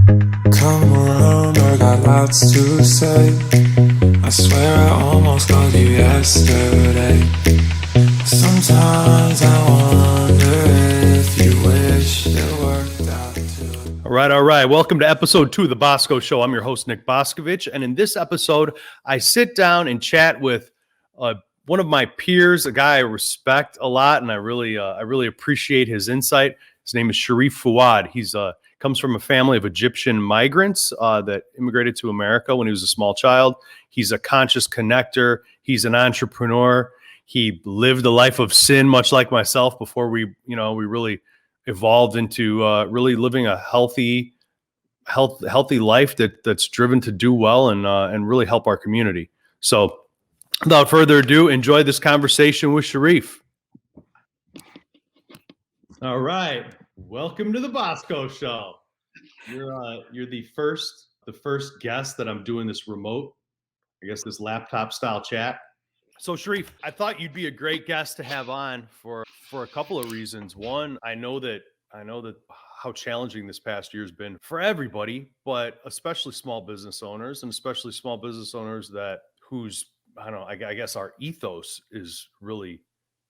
Come around, I got lots to say. I swear I almost called you yesterday. Sometimes I wonder if you wish it worked out too. All right. Welcome to episode 2 of the Bosco Show. I'm your host, Nick Boskovich. And in this episode, I sit down and chat with one of my peers, a guy I respect a lot, and I really appreciate his insight. His name is Sherif Fouad. He's comes from a family of Egyptian migrants that immigrated to America when he was a small child. He's a conscious connector. He's an entrepreneur. He lived a life of sin, much like myself, before we really evolved into really living a healthy life that's driven to do well and really help our community. So without further ado, enjoy this conversation with Sherif. All right. Welcome to the Bosco Show. You're the first guest that I'm doing this remote, I guess this laptop style chat. So Sherif, I thought you'd be a great guest to have on for a couple of reasons. One, I know that how challenging this past year has been for everybody, but especially small business owners, and especially small business owners I guess our ethos is really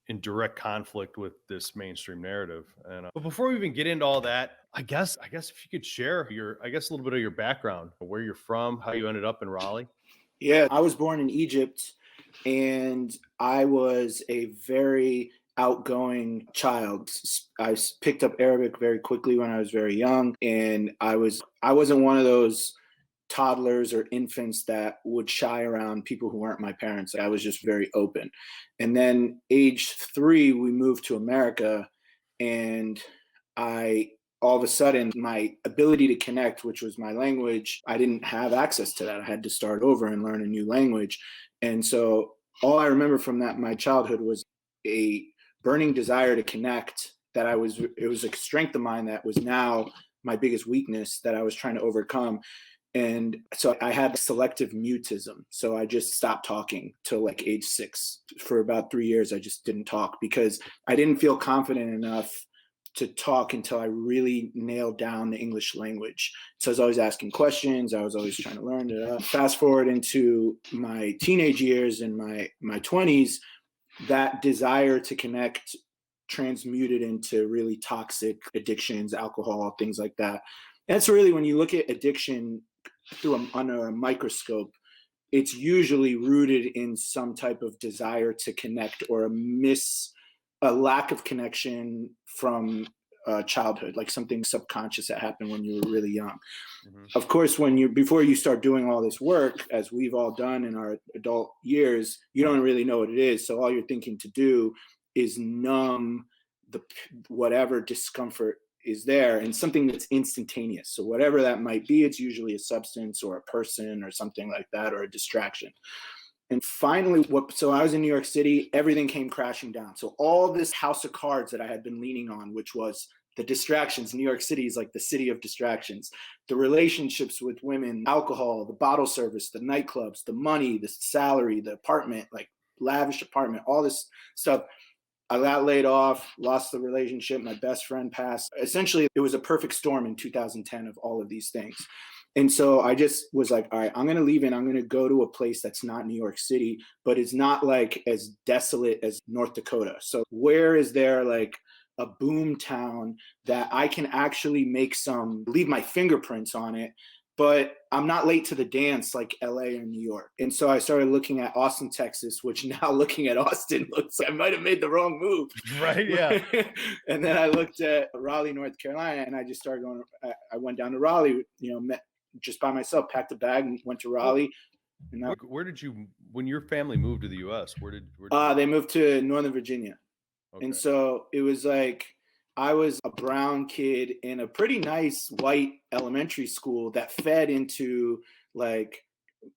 in direct conflict with this mainstream narrative. And but before we even get into all that, I guess if you could share a little bit of your background, where you're from, how you ended up in Raleigh. Yeah, I was born in Egypt, and I was a very outgoing child. I picked up Arabic very quickly when I was very young, and I wasn't one of those toddlers or infants that would shy around people who weren't my parents. I was just very open. And then age 3, we moved to America, and all of a sudden, my ability to connect, which was my language, I didn't have access to that. I had to start over and learn a new language. And so all I remember from my childhood was a burning desire to connect it was a strength of mine that was now my biggest weakness that I was trying to overcome. And so I had selective mutism. So I just stopped talking till like age 6. For about 3 years, I just didn't talk because I didn't feel confident enough to talk until I really nailed down the English language. So I was always asking questions. I was always trying to learn it. Fast forward into my teenage years and my 20s, that desire to connect transmuted into really toxic addictions, alcohol, things like that. That's really, when you look at addiction under a microscope, it's usually rooted in some type of desire to connect or a lack of connection from childhood, like something subconscious that happened when you were really young. Mm-hmm. Of course, before you start doing all this work, as we've all done in our adult years, you don't really know what it is. So all you're thinking to do is numb whatever discomfort is there, and something that's instantaneous. So whatever that might be, it's usually a substance or a person or something like that, or a distraction. And finally, so I was in New York City, everything came crashing down. So all this house of cards that I had been leaning on, which was the distractions. New York City is like the city of distractions. The relationships with women, alcohol, the bottle service, the nightclubs, the money, the salary, the apartment, like lavish apartment, all this stuff. I got laid off, lost the relationship. My best friend passed. Essentially, it was a perfect storm in 2010 of all of these things. And so I just was like, all right, I'm going to leave and I'm going to go to a place that's not New York City, but it's not like as desolate as North Dakota. So where is there like a boom town that I can actually leave my fingerprints on it, but I'm not late to the dance like LA or New York. And so I started looking at Austin, Texas, which now looking at Austin looks like I might have made the wrong move. Right, yeah. And then I looked at Raleigh, North Carolina, and I just started going, I went down to Raleigh, met just by myself, packed a bag and went to Raleigh. And where did you, when your family moved to the U.S., where did they moved to Northern Virginia. Okay. And so it was like, I was a brown kid in a pretty nice white elementary school that fed into like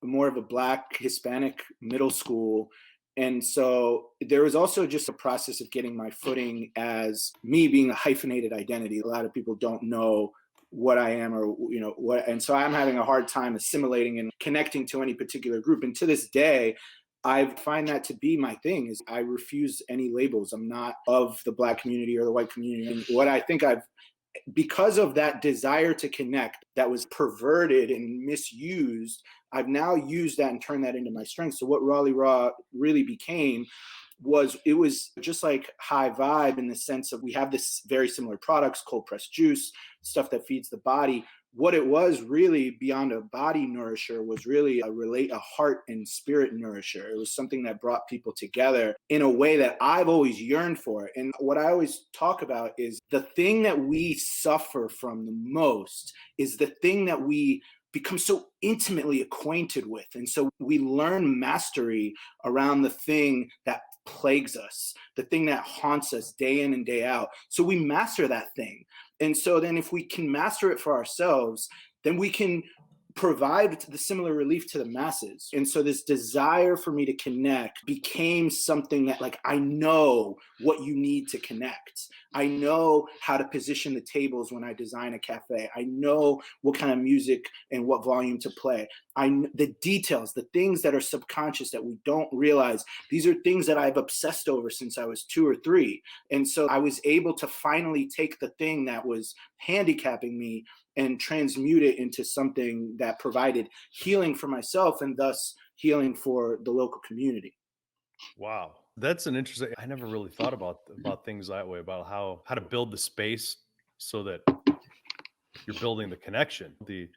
more of a Black Hispanic middle school. And so there was also just a process of getting my footing as me being a hyphenated identity. A lot of people don't know what I am or, what. And so I'm having a hard time assimilating and connecting to any particular group. And to this day, I find that to be my thing is I refuse any labels. I'm not of the Black community or the white community. And what I think I've because of that desire to connect that was perverted and misused, I've now used that and turned that into my strength. So what Raleigh Raw really became was, it was just like High Vibe in the sense of, we have this very similar products, cold pressed juice, stuff that feeds the body. What it was really, beyond a body nourisher, was really a heart and spirit nourisher. It was something that brought people together in a way that I've always yearned for. And what I always talk about is the thing that we suffer from the most is the thing that we become so intimately acquainted with. And so we learn mastery around the thing that plagues us, the thing that haunts us day in and day out. So we master that thing. And so then if we can master it for ourselves, then we can provide the similar relief to the masses. And so this desire for me to connect became something that, like, I know what you need to connect. I know how to position the tables when I design a cafe. I know what kind of music and what volume to play. The details, the things that are subconscious that we don't realize, these are things that I've obsessed over since I was 2 or 3. And so I was able to finally take the thing that was handicapping me and transmute it into something that provided healing for myself and thus healing for the local community. Wow. That's an interesting, I never really thought about things that way, about how to build the space so that you're building the connection, the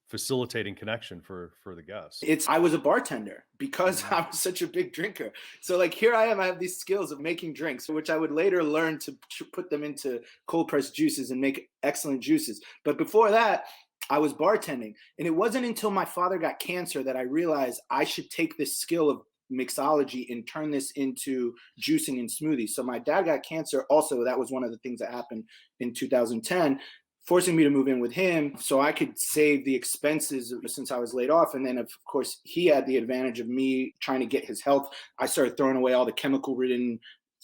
facilitating connection for the guests. I was a bartender because I was such a big drinker. So like, here I am, I have these skills of making drinks, which I would later learn to put them into cold pressed juices and make excellent juices. But before that, I was bartending. And it wasn't until my father got cancer that I realized I should take this skill of mixology and turn this into juicing and smoothies. So my dad got cancer. Also, that was one of the things that happened in 2010, forcing me to move in with him so I could save the expenses since I was laid off. And then, of course, he had the advantage of me trying to get his health. I started throwing away all the chemical-ridden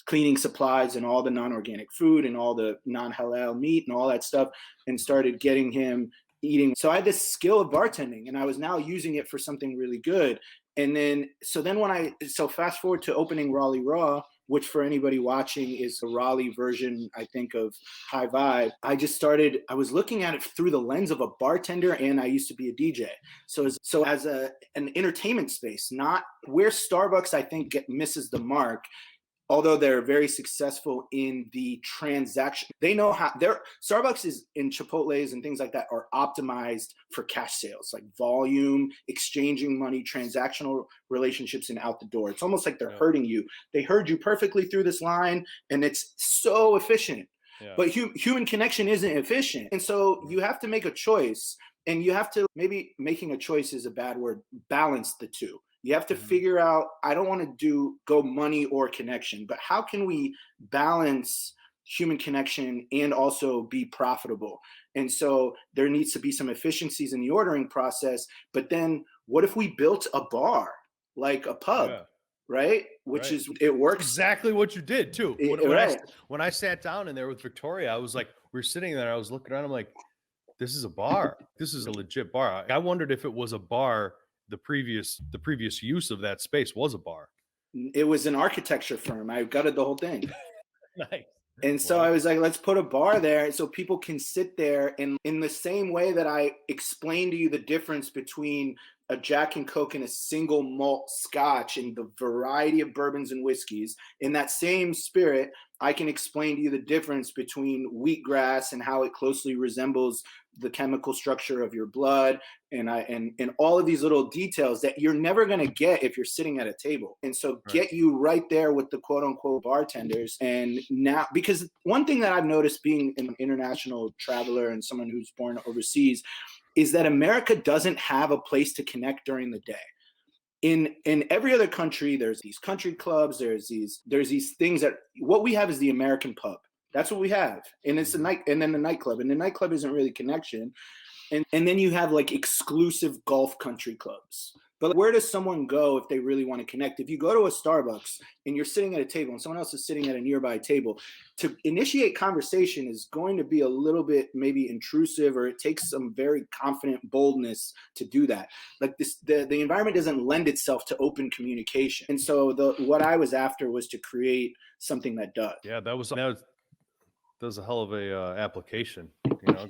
cleaning supplies and all the non-organic food and all the non-halal meat and all that stuff, and started getting him eating. So I had this skill of bartending, and I was now using it for something really good. And then, so fast forward to opening Raleigh Raw, which for anybody watching is the Raleigh version, I think, of High Vibe. I was looking at it through the lens of a bartender, and I used to be a DJ. So as an entertainment space, not where Starbucks, I think, misses the mark. Although they're very successful in the transaction, they know how Starbucks is in Chipotle's and things like that are optimized for cash sales, like volume, exchanging money, transactional relationships, and out the door. It's almost like they're herding you. They herd you perfectly through this line, and it's so efficient. Yeah. But human connection isn't efficient. And so you have to make a choice, and you have to, maybe making a choice is a bad word, balance the two. You have to figure out, I don't want to go money or connection, but how can we balance human connection and also be profitable? And so there needs to be some efficiencies in the ordering process. But then what if we built a bar, like a pub, right? Which is, it works. That's exactly what you did too. When I sat down in there with Victoria, I was like, we were sitting there, I was looking around, I'm like, this is a bar. This is a legit bar. I wondered if it was a bar. The previous use of that space was a bar. It was an architecture firm. I gutted the whole thing. Nice. And so I was like, let's put a bar there so people can sit there. And in the same way that I explained to you the difference between a Jack and Coke and a single malt scotch and the variety of bourbons and whiskeys, in that same spirit, I can explain to you the difference between wheatgrass and how it closely resembles the chemical structure of your blood, and all of these little details that you're never going to get if you're sitting at a table. And so get you right there with the quote unquote bartenders. And now, because one thing that I've noticed being an international traveler and someone who's born overseas is that America doesn't have a place to connect during the day. In every other country, there's these country clubs, there's these things that, what we have is the American pub. That's what we have. And it's and then the nightclub. And the nightclub isn't really connection. And then you have like exclusive golf country clubs. But where does someone go if they really want to connect? If you go to a Starbucks and you're sitting at a table and someone else is sitting at a nearby table, to initiate conversation is going to be a little bit maybe intrusive, or it takes some very confident boldness to do that. Like the environment doesn't lend itself to open communication. And so what I was after was to create something that does. Yeah, that was Does a hell of a application,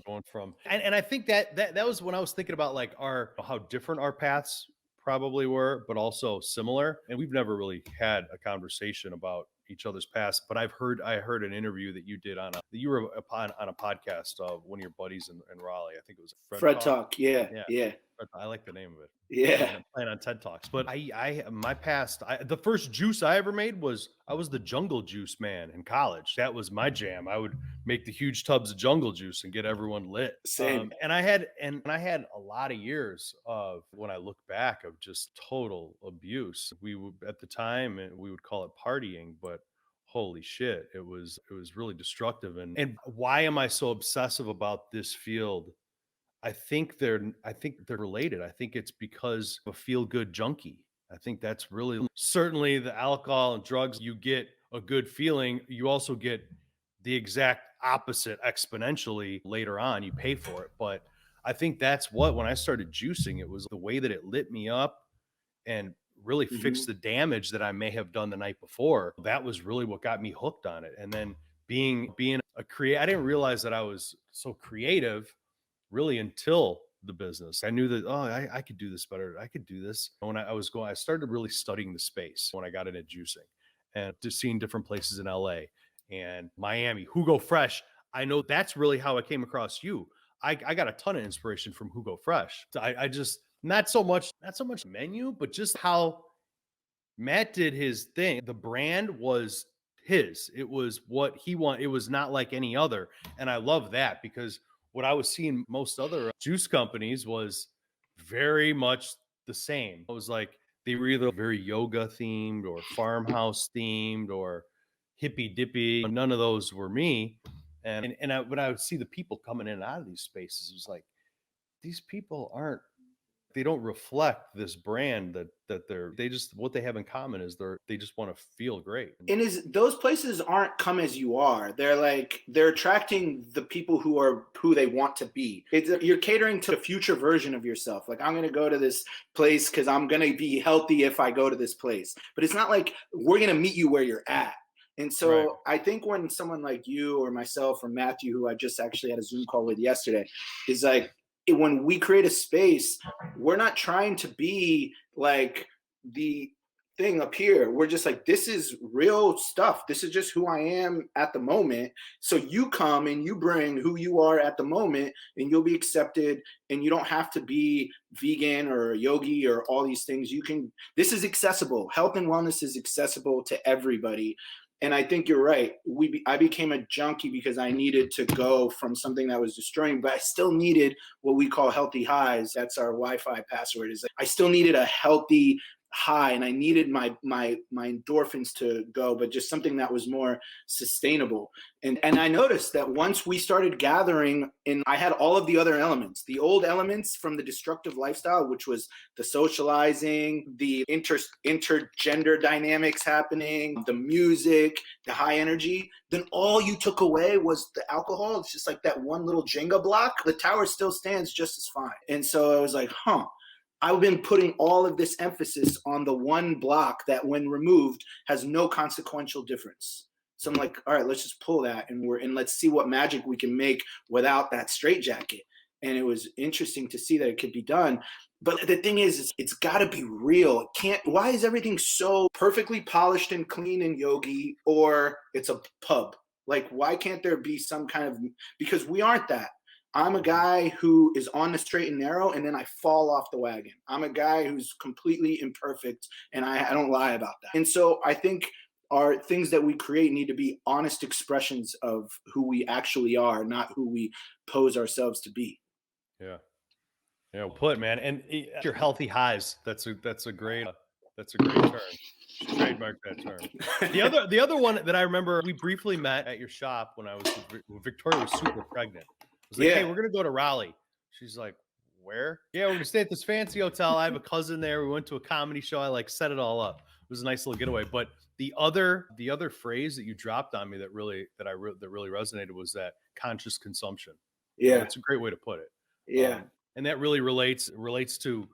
going from and I think that was when I was thinking about like how different our paths probably were, but also similar. And we've never really had a conversation about each other's past. But I heard an interview that you did that you were upon on a podcast of one of your buddies in Raleigh. I think it was Fred Talk. Yeah. Yeah. Yeah. I like the name of it. Yeah. Playing on TED Talks. But my past, the first juice I ever made I was the jungle juice man in college. That was my jam. I would make the huge tubs of jungle juice and get everyone lit. Same. And I had a lot of years of, when I look back, of just total abuse. We would, at the time, we would call it partying, but holy shit, it was really destructive. And why am I so obsessive about this field? I think they're related. I think it's because of a feel-good junkie. I think that's really, certainly the alcohol and drugs, you get a good feeling. You also get the exact opposite exponentially later on. You pay for it. But I think that's when I started juicing, it was the way that it lit me up and really fixed the damage that I may have done the night before. That was really what got me hooked on it. And then being a creator, I didn't realize that I was so creative really until the business. I knew that, I could do this better. I could do this. When I started really studying the space when I got into juicing and just seeing different places in LA and Miami, Hugo Fresh. I know that's really how I came across you. I got a ton of inspiration from Hugo Fresh. I just, not so much menu, but just how Matt did his thing. The brand was his. It was what he wanted. It was not like any other. And I love that, because what I was seeing most other juice companies was very much the same. It was like they were either very yoga themed or farmhouse themed or hippy dippy. None of those were me. And when I would see the people coming in and out of these spaces, it was like, these people they don't reflect this brand they just, what they have in common is they just want to feel great. And those places aren't come as you are. They're attracting the people who they want to be. You're catering to a future version of yourself. Like, I'm going to go to this place because I'm going to be healthy if I go to this place. But it's not like we're going to meet you where you're at. And so right. I think when someone like you or myself or Matthew, who I just actually had a Zoom call with yesterday, is like, when we create a space, we're not trying to be like the thing up here. We're just like, this is real stuff. This is just who I am at the moment. So you come and you bring who you are at the moment and you'll be accepted, and you don't have to be vegan or a yogi or all these things. This is accessible. Health and wellness is accessible to everybody. And I think you're right. I became a junkie because I needed to go from something that was destroying, but I still needed what we call healthy highs. That's our Wi-Fi password. I still needed a healthy high, and I needed my endorphins to go, but just something that was more sustainable. And I noticed that once we started gathering, and I had all of the other elements, the old elements from the destructive lifestyle, which was the socializing, the intergender dynamics happening, the music, the high energy, then all you took away was the alcohol. It's just like that one little Jenga block. The tower still stands just as fine. And so I was like, I've been putting all of this emphasis on the one block that, when removed, has no consequential difference. So I'm like, all right, let's just pull that and let's see what magic we can make without that straitjacket. And it was interesting to see that it could be done. But the thing is, it's got to be real. Why is everything so perfectly polished and clean and yogi, or it's a pub? Like, why can't there be some kind of, because we aren't that. I'm a guy who is on the straight and narrow, and then I fall off the wagon. I'm a guy who's completely imperfect, and I don't lie about that. And so I think our things that we create need to be honest expressions of who we actually are, not who we pose ourselves to be. Yeah. Yeah, well put, man. And your healthy highs. That's a great term. Trademark that term. The other one that I remember, we briefly met at your shop when Victoria was super pregnant. I was like, hey, we're going to go to Raleigh. She's like, where? Yeah, we're going to stay at this fancy hotel. I have a cousin there. We went to a comedy show. I set it all up. It was a nice little getaway. But the other phrase that you dropped on me that really resonated was that conscious consumption. Yeah. That's a great way to put it. Yeah. And that really relates to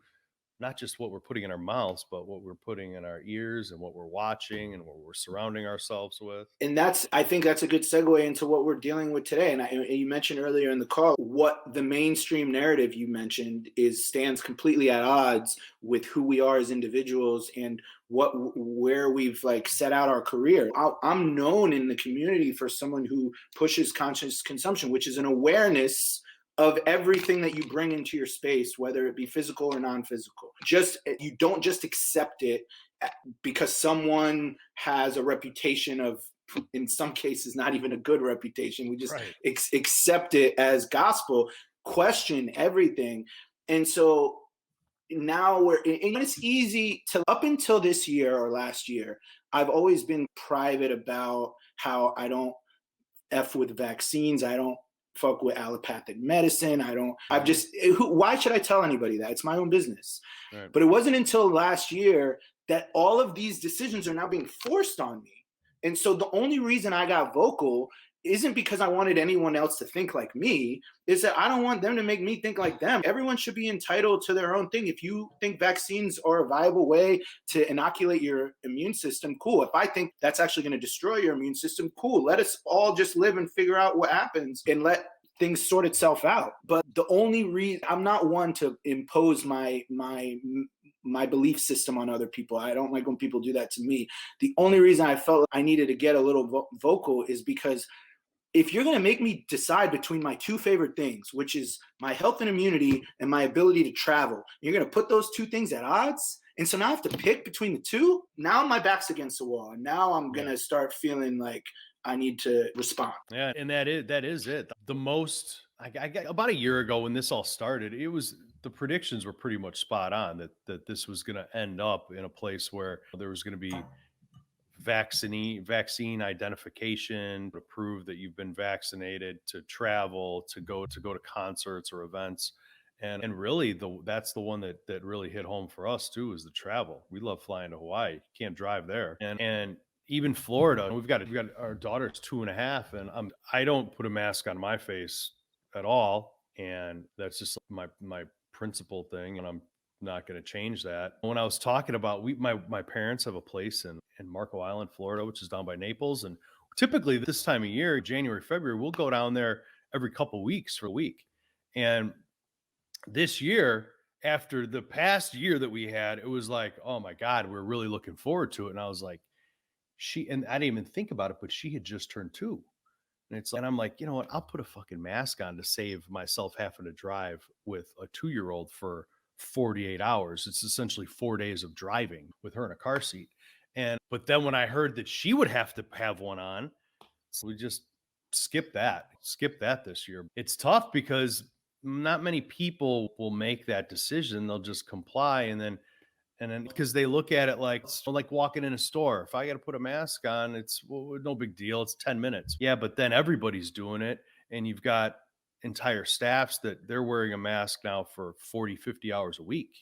not just what we're putting in our mouths, but what we're putting in our ears and what we're watching and what we're surrounding ourselves with. And I think that's a good segue into what we're dealing with today. And you mentioned earlier in the call, what the mainstream narrative you mentioned stands completely at odds with who we are as individuals and where we've like set out our career. I'm known in the community for someone who pushes conscious consumption, which is an awareness of everything that you bring into your space, whether it be physical or non-physical. You don't just accept it because someone has a reputation of, in some cases, not even a good reputation. We just accept it as gospel, question everything. And so now and it's easy to, up until this year or last year, I've always been private about how I don't F with vaccines. I don't fuck with allopathic medicine. Why should I tell anybody that? It's my own business. Right. But it wasn't until last year that all of these decisions are now being forced on me. And so the only reason I got vocal isn't because I wanted anyone else to think like me, is that I don't want them to make me think like them. Everyone should be entitled to their own thing. If you think vaccines are a viable way to inoculate your immune system, cool. If I think that's actually going to destroy your immune system, cool. Let us all just live and figure out what happens and let things sort itself out. But the only reason, I'm not one to impose my belief system on other people. I don't like when people do that to me. The only reason I felt I needed to get a little vocal is because if you're going to make me decide between my two favorite things, which is my health and immunity and my ability to travel, you're going to put those two things at odds. And so now I have to pick between the two. Now my back's against the wall. And now I'm going to start feeling like I need to respond. Yeah. And that is it. The most, I got about a year ago when this all started, the predictions were pretty much spot on that this was going to end up in a place where there was going to be vaccine identification to prove that you've been vaccinated, to travel, to go to concerts or events. And really that's the one that really hit home for us too, is the travel. We love flying to Hawaii. You can't drive there. And even Florida, we've got our daughter's 2.5, and I don't put a mask on my face at all. And that's just my principal thing. And I'm not going to change that. When I was talking about, my parents have a place in Marco Island, Florida, which is down by Naples. And typically this time of year, January, February, we'll go down there every couple of weeks for a week. And this year, after the past year that we had, it was like, oh my God, we're really looking forward to it. And I was like, and I didn't even think about it, but she had just turned 2. And I'm like, you know what? I'll put a fucking mask on to save myself having to drive with a 2-year-old for 48 hours. It's essentially 4 days of driving with her in a car seat. But then when I heard that she would have to have one on, so we just skip that this year. It's tough because not many people will make that decision. They'll just comply. And then because they look at it like walking in a store. If I got to put a mask on, it's no big deal. It's 10 minutes. Yeah. But then everybody's doing it. And you've got entire staffs that they're wearing a mask now for 40, 50 hours a week.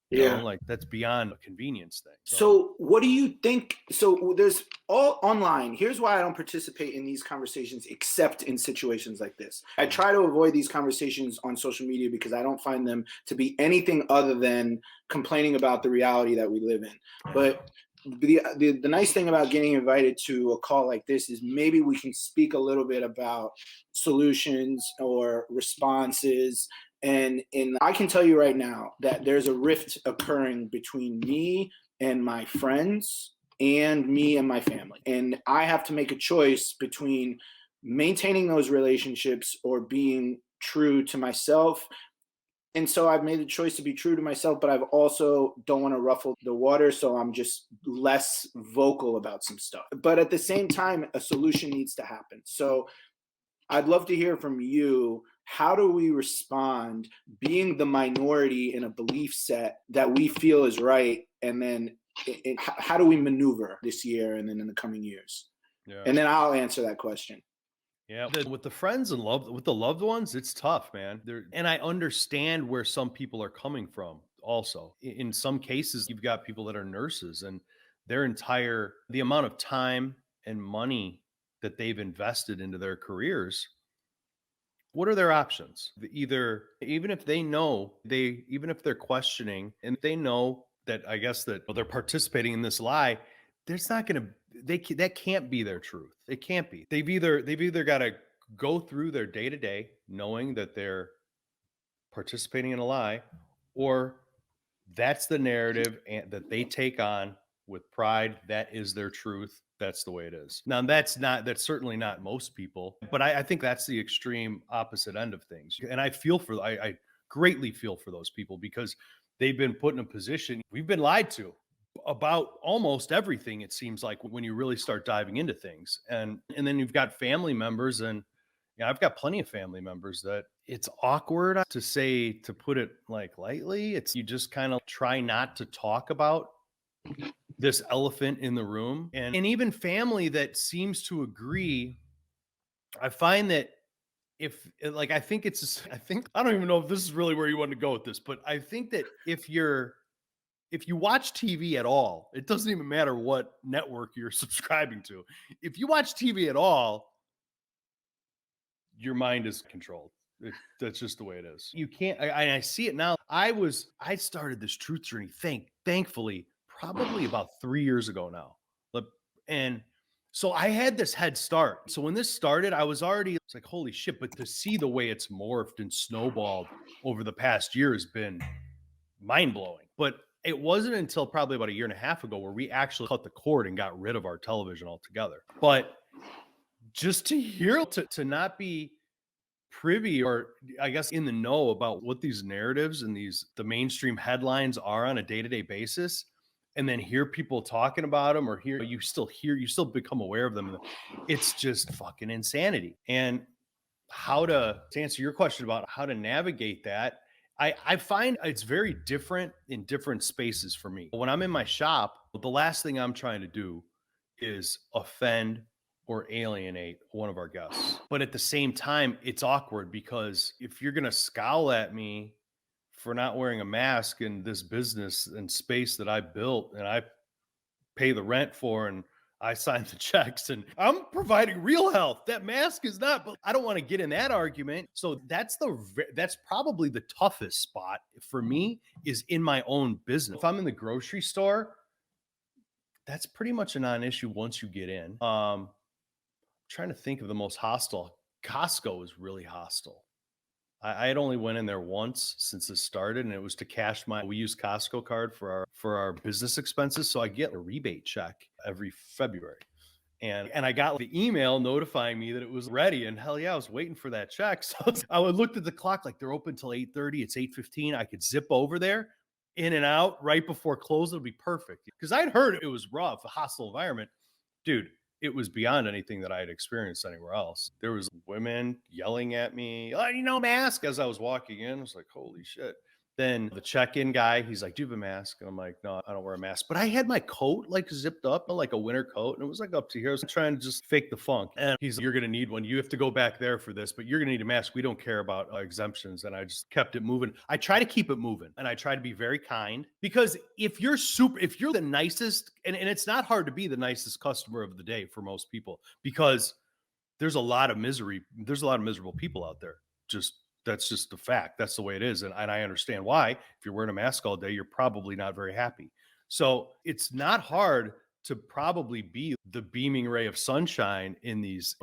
You know, like that's beyond a convenience thing. So what do you think? So there's all online. Here's why I don't participate in these conversations except in situations like this. I try to avoid these conversations on social media because I don't find them to be anything other than complaining about the reality that we live in. But the nice thing about getting invited to a call like this is maybe we can speak a little bit about solutions or responses. And I can tell you right now that there's a rift occurring between me and my friends and me and my family. And I have to make a choice between maintaining those relationships or being true to myself. And so I've made the choice to be true to myself, but I've also don't want to ruffle the water. So I'm just less vocal about some stuff. But at the same time, a solution needs to happen. So I'd love to hear from you. How do we respond being the minority in a belief set that we feel is right? And then how do we maneuver this year and then in the coming years? Yeah. And then I'll answer that question. Yeah. With the friends and with the loved ones, it's tough, man. And I understand where some people are coming from also. In some cases, you've got people that are nurses and the amount of time and money that they've invested into their careers, what are their options? Either, even if they know, even if they're questioning and they know that, I guess, that they're participating in this lie, there's not going to, that can't be their truth. It can't be. They've either got to go through their day to day knowing that they're participating in a lie, or that's the narrative and that they take on with pride. That is their truth. That's the way it is. Now, that's certainly not most people, but I think that's the extreme opposite end of things. And I greatly feel for those people, because they've been put in a position, we've been lied to about almost everything, it seems like, when you really start diving into things. And then you've got family members, and I've got plenty of family members that it's awkward to say, to put it like lightly. It's, you just kind of try not to talk about this elephant in the room. And even family that seems to agree, I find that I think I don't even know if this is really where you want to go with this, but I think that if you watch TV at all, it doesn't even matter what network you're subscribing to. If you watch TV at all, your mind is controlled. That's just the way it is. You can't. I see it now. I started this truth journey, thankfully, probably about 3 years ago now, and so I had this head start. So when this started, I was already, it's like, holy shit! But to see the way it's morphed and snowballed over the past year has been mind blowing. But it wasn't until probably about a year and a half ago where we actually cut the cord and got rid of our television altogether. But just to hear, to not be privy, or I guess in the know about what these narratives and the mainstream headlines are on a day-to-day basis, and then hear people talking about them, or you still become aware of them. It's just fucking insanity. And to answer your question about how to navigate that, I find it's very different in different spaces for me. When I'm in my shop, the last thing I'm trying to do is offend or alienate one of our guests. But at the same time, it's awkward, because if you're going to scowl at me for not wearing a mask in this business and space that I built and I pay the rent for, and I signed the checks, and I'm providing real health, that mask is not, but I don't want to get in that argument. So that's probably the toughest spot for me, is in my own business. If I'm in the grocery store, that's pretty much a non-issue once you get in. Trying to think of the most hostile. Costco is really hostile. I had only went in there once since it started, and it was to cash we use Costco card for our business expenses. So I get a rebate check every February. And I got the email notifying me that it was ready, and hell yeah, I was waiting for that check. So I looked at the clock, like, they're open till 8:30. It's 8:15. I could zip over there, in and out right before close. It'll be perfect. Because I'd heard it was rough, a hostile environment. Dude, it was beyond anything that I had experienced anywhere else. There was women yelling at me, oh, mask, as I was walking in. I was like, holy shit. Then the check-in guy, he's like, do you have a mask? And I'm like, no, I don't wear a mask. But I had my coat like zipped up, like a winter coat, and it was like up to here. I was trying to just fake the funk. And he's like, you're going to need one. You have to go back there for this, but you're going to need a mask. We don't care about exemptions. And I just kept it moving. I try to keep it moving, and I try to be very kind, because if you're the nicest, and it's not hard to be the nicest customer of the day for most people, because there's a lot of misery. There's a lot of miserable people out there. That's just the fact. That's the way it is. And I understand why. If you're wearing a mask all day, you're probably not very happy. So it's not hard to probably be the beaming ray of sunshine in these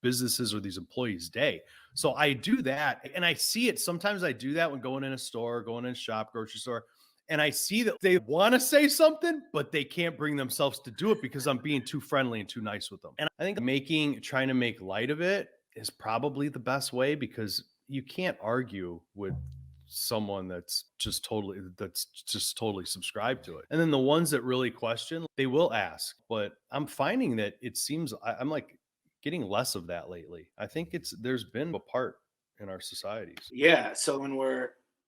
businesses or these employees' day. So I do that, and I see it. Sometimes I do that when going in a store, going in a shop, grocery store, and I see that they want to say something, but they can't bring themselves to do it because I'm being too friendly and too nice with them. And I think trying to make light of it is probably the best way, because you can't argue with someone that's just totally subscribed to it. And then the ones that really question, they will ask. But I'm finding that it seems I'm like getting less of that lately. I think there's been a part in our societies. Yeah. So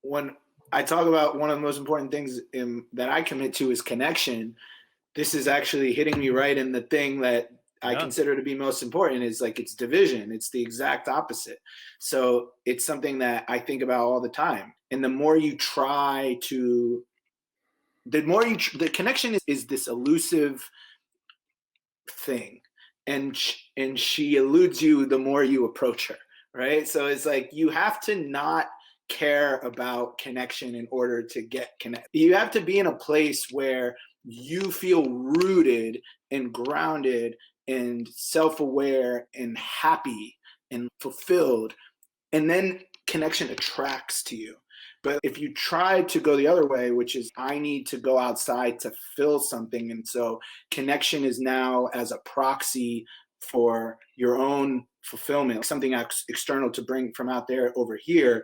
when I talk about one of the most important things that I commit to is connection, this is actually hitting me right in the thing that I consider to be most important, is like, it's division. It's the exact opposite. So it's something that I think about all the time. And the more you try to, the connection is this elusive thing. And she eludes you the more you approach her, right? So it's like you have to not care about connection in order to get connected. You have to be in a place where you feel rooted and grounded and self-aware and happy and fulfilled, and then connection attracts to you. But if you try to go the other way, which is I need to go outside to fill something, and so connection is now as a proxy for your own fulfillment, something external to bring from out there over here,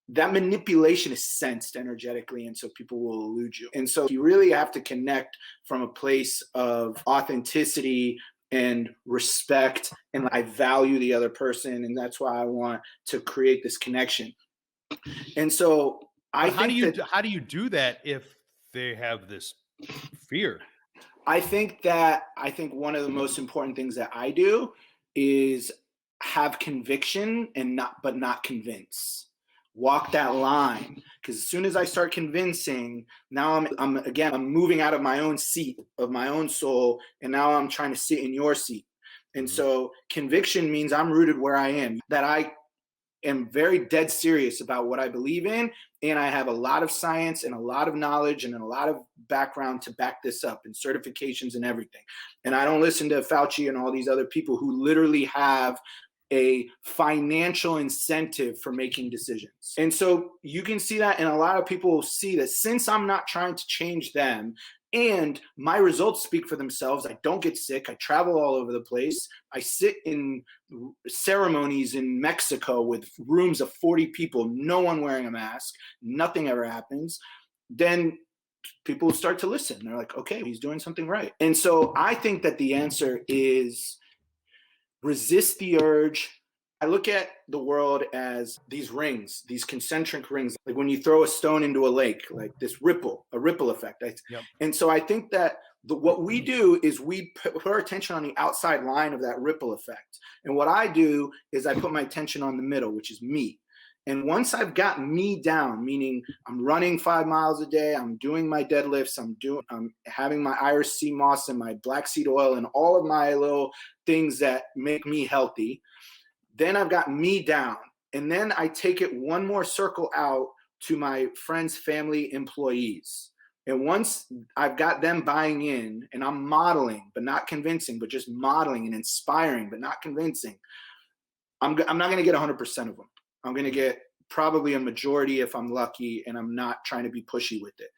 that manipulation is sensed energetically, and so people will elude you. And so you really have to connect from a place of authenticity and respect, and I value the other person, and that's why I want to create this connection. And so how do you do that if they have this fear? I think one of the most important things that I do is have conviction and not convince. Walk that line, because as soon as I start convincing, now I'm moving out of my own seat of my own soul, and now I'm trying to sit in your seat. And so conviction means I'm rooted where I am, that I am very dead serious about what I believe in, and I have a lot of science and a lot of knowledge and a lot of background to back this up, and certifications and everything. And I don't listen to Fauci and all these other people who literally have a financial incentive for making decisions. And so you can see that, and a lot of people see that since I'm not trying to change them, and my results speak for themselves. I don't get sick. I travel all over the place. I sit in ceremonies in Mexico with rooms of 40 people, no one wearing a mask, nothing ever happens. Then people start to listen. They're like, okay, he's doing something right. And so I think that the answer is resist the urge. I look at the world as these rings, these concentric rings, like when you throw a stone into a lake, like this a ripple effect. And so I think that what we do is we put our attention on the outside line of that ripple effect. And what I do is I put my attention on the middle, which is me. And once I've got me down, meaning I'm running 5 miles a day, I'm doing my deadlifts, I'm having my Irish sea moss and my black seed oil and all of my little things that make me healthy, then I've got me down. And then I take it one more circle out to my friends, family, employees. And once I've got them buying in, and I'm modeling, but not convincing, but just modeling and inspiring, but not convincing, I'm not going to get 100% of them. I'm going to get probably a majority if I'm lucky, and I'm not trying to be pushy with it.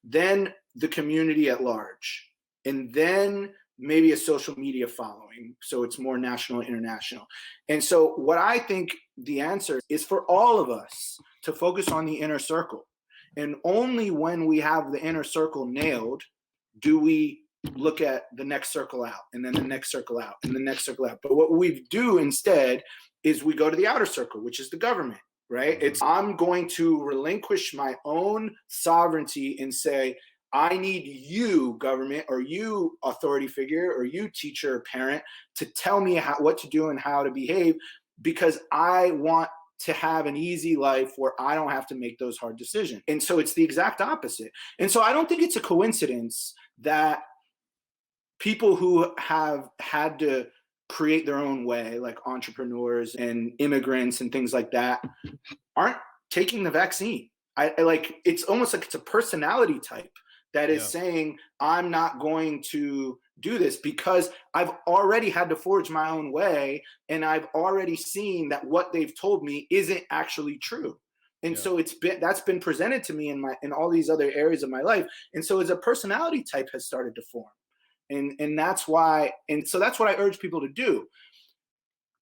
Then the community at large, and then maybe a social media following, so it's more national, international. And so what I think the answer is for all of us to focus on the inner circle. And only when we have the inner circle nailed do we look at the next circle out, and then the next circle out, and the next circle out. But what we do instead is we go to the outer circle, which is the government, right? It's I'm going to relinquish my own sovereignty and say, I need you, government, or you, authority figure, or you, teacher or parent, to tell me what to do and how to behave, because I want to have an easy life where I don't have to make those hard decisions. And so it's the exact opposite. And so I don't think it's a coincidence that people who have had to create their own way, like entrepreneurs and immigrants and things like that, aren't taking the vaccine. It's almost like it's a personality type that is saying, I'm not going to do this because I've already had to forge my own way, and I've already seen that what they've told me isn't actually true. And so that's been presented to me in all these other areas of my life. And so as a personality type has started to form. And that's why, and so that's what I urge people to do.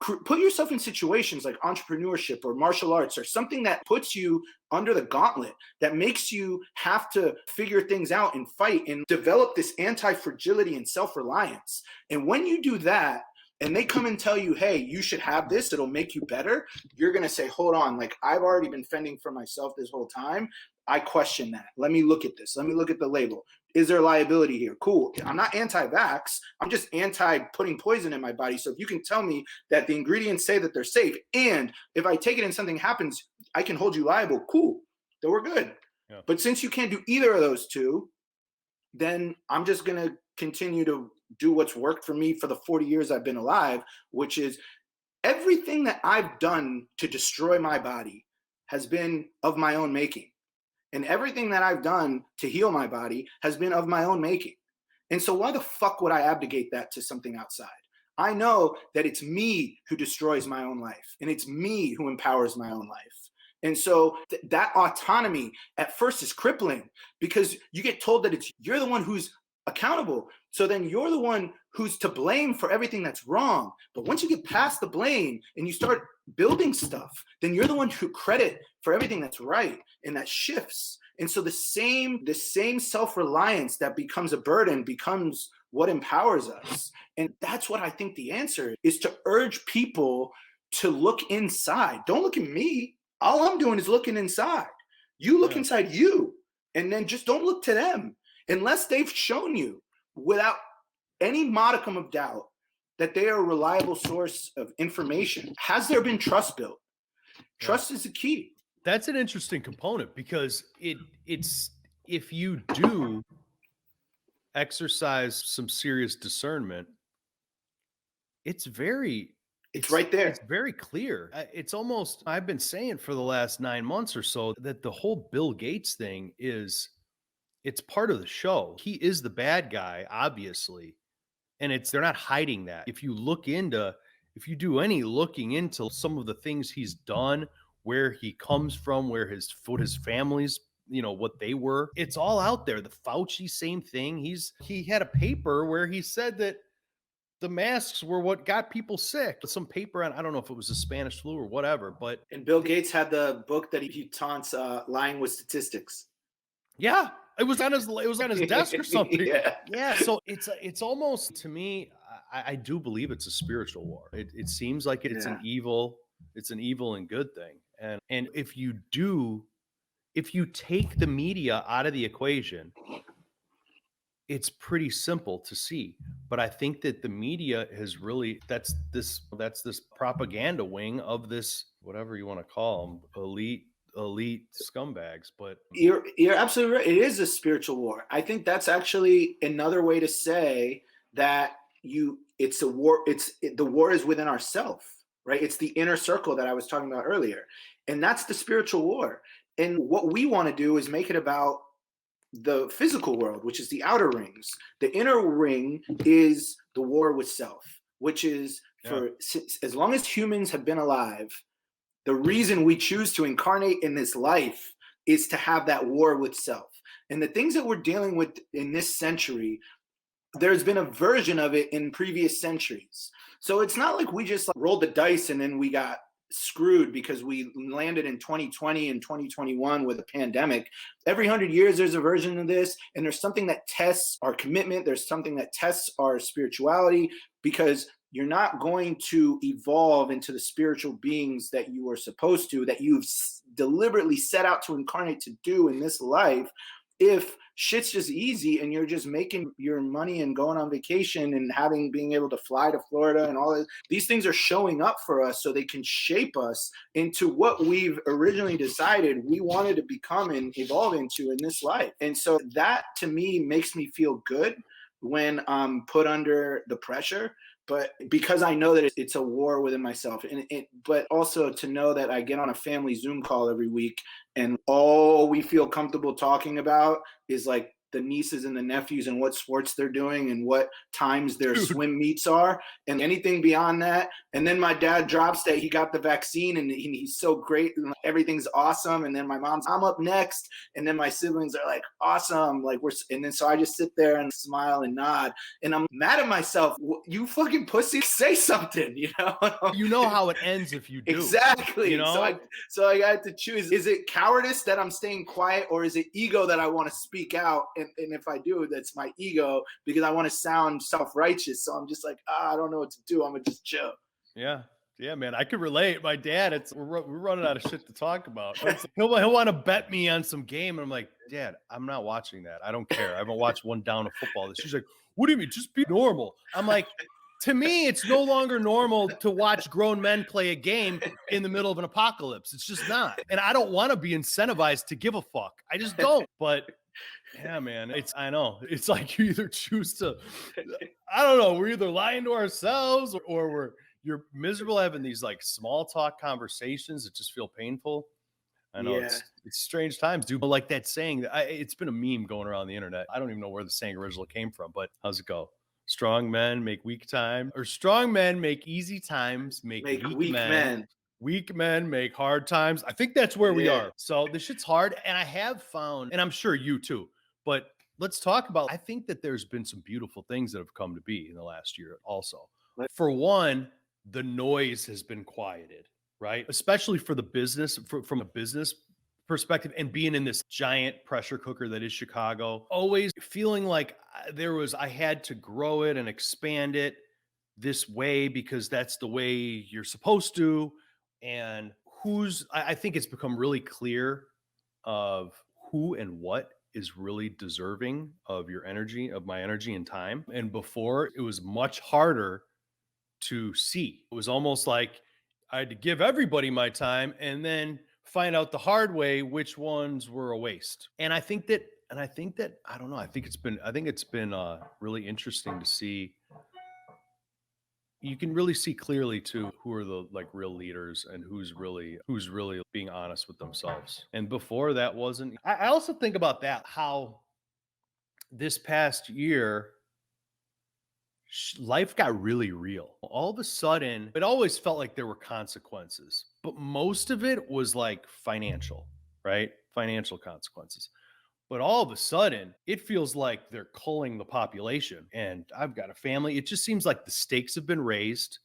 Put yourself in situations like entrepreneurship or martial arts or something that puts you under the gauntlet, that makes you have to figure things out and fight and develop this anti-fragility and self-reliance. And when you do that, and they come and tell you, hey, you should have this, it'll make you better, you're going to say, hold on, like I've already been fending for myself this whole time. I question that. Let me look at this. Let me look at the label. Is there liability here? Cool. I'm not anti-vax. I'm just anti-putting poison in my body. So if you can tell me that the ingredients say that they're safe, and if I take it and something happens, I can hold you liable, cool. Then we're good. Yeah. But since you can't do either of those two, then I'm just going to continue to do what's worked for me for the 40 years I've been alive, which is everything that I've done to destroy my body has been of my own making. And everything that I've done to heal my body has been of my own making. And so why the fuck would I abdicate that to something outside? I know that it's me who destroys my own life, and it's me who empowers my own life. And so that autonomy at first is crippling, because you get told that you're the one who's accountable. So then you're the one who's to blame for everything that's wrong. But once you get past the blame and you start building stuff, then you're the one who credit for everything that's right, and that shifts. And so the same self-reliance that becomes a burden becomes what empowers us. And that's what I think the answer is, to urge people to look inside. Don't look at me. All I'm doing is looking inside. You look inside you, and then just don't look to them unless they've shown you without any modicum of doubt that they are a reliable source of information. Has there been trust built? Trust is the key. That's an interesting component, because it's if you do exercise some serious discernment, it's right there. It's very clear. It's almost, I've been saying for the last 9 months or so that the whole Bill Gates thing it's part of the show. He is the bad guy, obviously. And they're not hiding that. If you do any looking into some of the things he's done, where he comes from, where his family's, what they were, it's all out there. The Fauci, same thing. He had a paper where he said that the masks were what got people sick. Some paper on, I don't know if it was the Spanish flu or whatever, and Bill Gates had the book that he taunts lying with statistics. Yeah. It was on his desk or something. Yeah. So it's almost, to me, I do believe it's a spiritual war. It seems like it's an evil and good thing. And if you take the media out of the equation, it's pretty simple to see. But I think that the media has really, that's this propaganda wing of this, whatever you want to call them, elite scumbags. But you're absolutely right. It is a spiritual war. I think that's actually another way to say that it's a war. The war is within ourselves, right? It's the inner circle that I was talking about earlier. And that's the spiritual war. And what we want to do is make it about the physical world, which is the outer rings. The inner ring is the war with self, which is as long as humans have been alive, the reason we choose to incarnate in this life is to have that war with self. And the things that we're dealing with in this century, there's been a version of it in previous centuries. So it's not like we just rolled the dice and then we got screwed because we landed in 2020 and 2021 with a pandemic. Every 100 years, there's a version of this, and there's something that tests our commitment. There's something that tests our spirituality, because you're not going to evolve into the spiritual beings that you are supposed to, that you've deliberately set out to incarnate to do in this life, if shit's just easy and you're just making your money and going on vacation and being able to fly to Florida and all that. These things are showing up for us so they can shape us into what we've originally decided we wanted to become and evolve into in this life. And so that, to me, makes me feel good when I'm put under the pressure. But because I know that it's a war within myself, but also to know that I get on a family Zoom call every week and all we feel comfortable talking about is like the nieces and the nephews and what sports they're doing and what times their swim meets are, and anything beyond that. And then my dad drops that he got the vaccine and he's so great and everything's awesome. And then my mom's, I'm up next. And then my siblings are like, awesome. And then so I just sit there and smile and nod. And I'm mad at myself. You fucking pussy, say something, You know how it ends if you do. Exactly. So I got to choose. Is it cowardice that I'm staying quiet, or is it ego that I want to speak out? And if I do, that's my ego, because I want to sound self-righteous. So I'm just like, I don't know what to do. I'm going to just chill. Yeah. Yeah, man. I could relate. My dad, we're running out of shit to talk about. He'll want to bet me on some game. And I'm like, Dad, I'm not watching that. I don't care. I haven't watched one down of football. She's like, what do you mean? Just be normal. I'm like, to me, it's no longer normal to watch grown men play a game in the middle of an apocalypse. It's just not. And I don't want to be incentivized to give a fuck. I just don't. But yeah, man, I know. It's like you either choose to, I don't know, we're either lying to ourselves or we're, you're miserable having these like small talk conversations that just feel painful. I know it's strange times, dude. But like that saying, it's been a meme going around the internet. I don't even know where the saying originally came from, but how's it go? Strong men make weak time, or strong men make easy times, make weak men. Weak men make hard times. I think that's where we are. So this shit's hard. And I have found, and I'm sure you too, but let's talk about, I think that there's been some beautiful things that have come to be in the last year also. For one, the noise has been quieted, right? Especially for the business, from a business perspective, and being in this giant pressure cooker that is Chicago, always feeling like I had to grow it and expand it this way because that's the way you're supposed to. And I think it's become really clear of who and what is really deserving of your energy, of my energy and time. And before, it was much harder to see. It was almost like I had to give everybody my time and then find out the hard way which ones were a waste. And I think that I don't know, I think it's been really interesting to see. You can really see clearly too who are the like real leaders and who's really being honest with themselves. And before that wasn't. I also think about that, how this past year life got really real. All of a sudden, it always felt like there were consequences, but most of it was like financial, right? Financial consequences. But all of a sudden, it feels like they're culling the population. And I've got a family. It just seems like the stakes have been raised.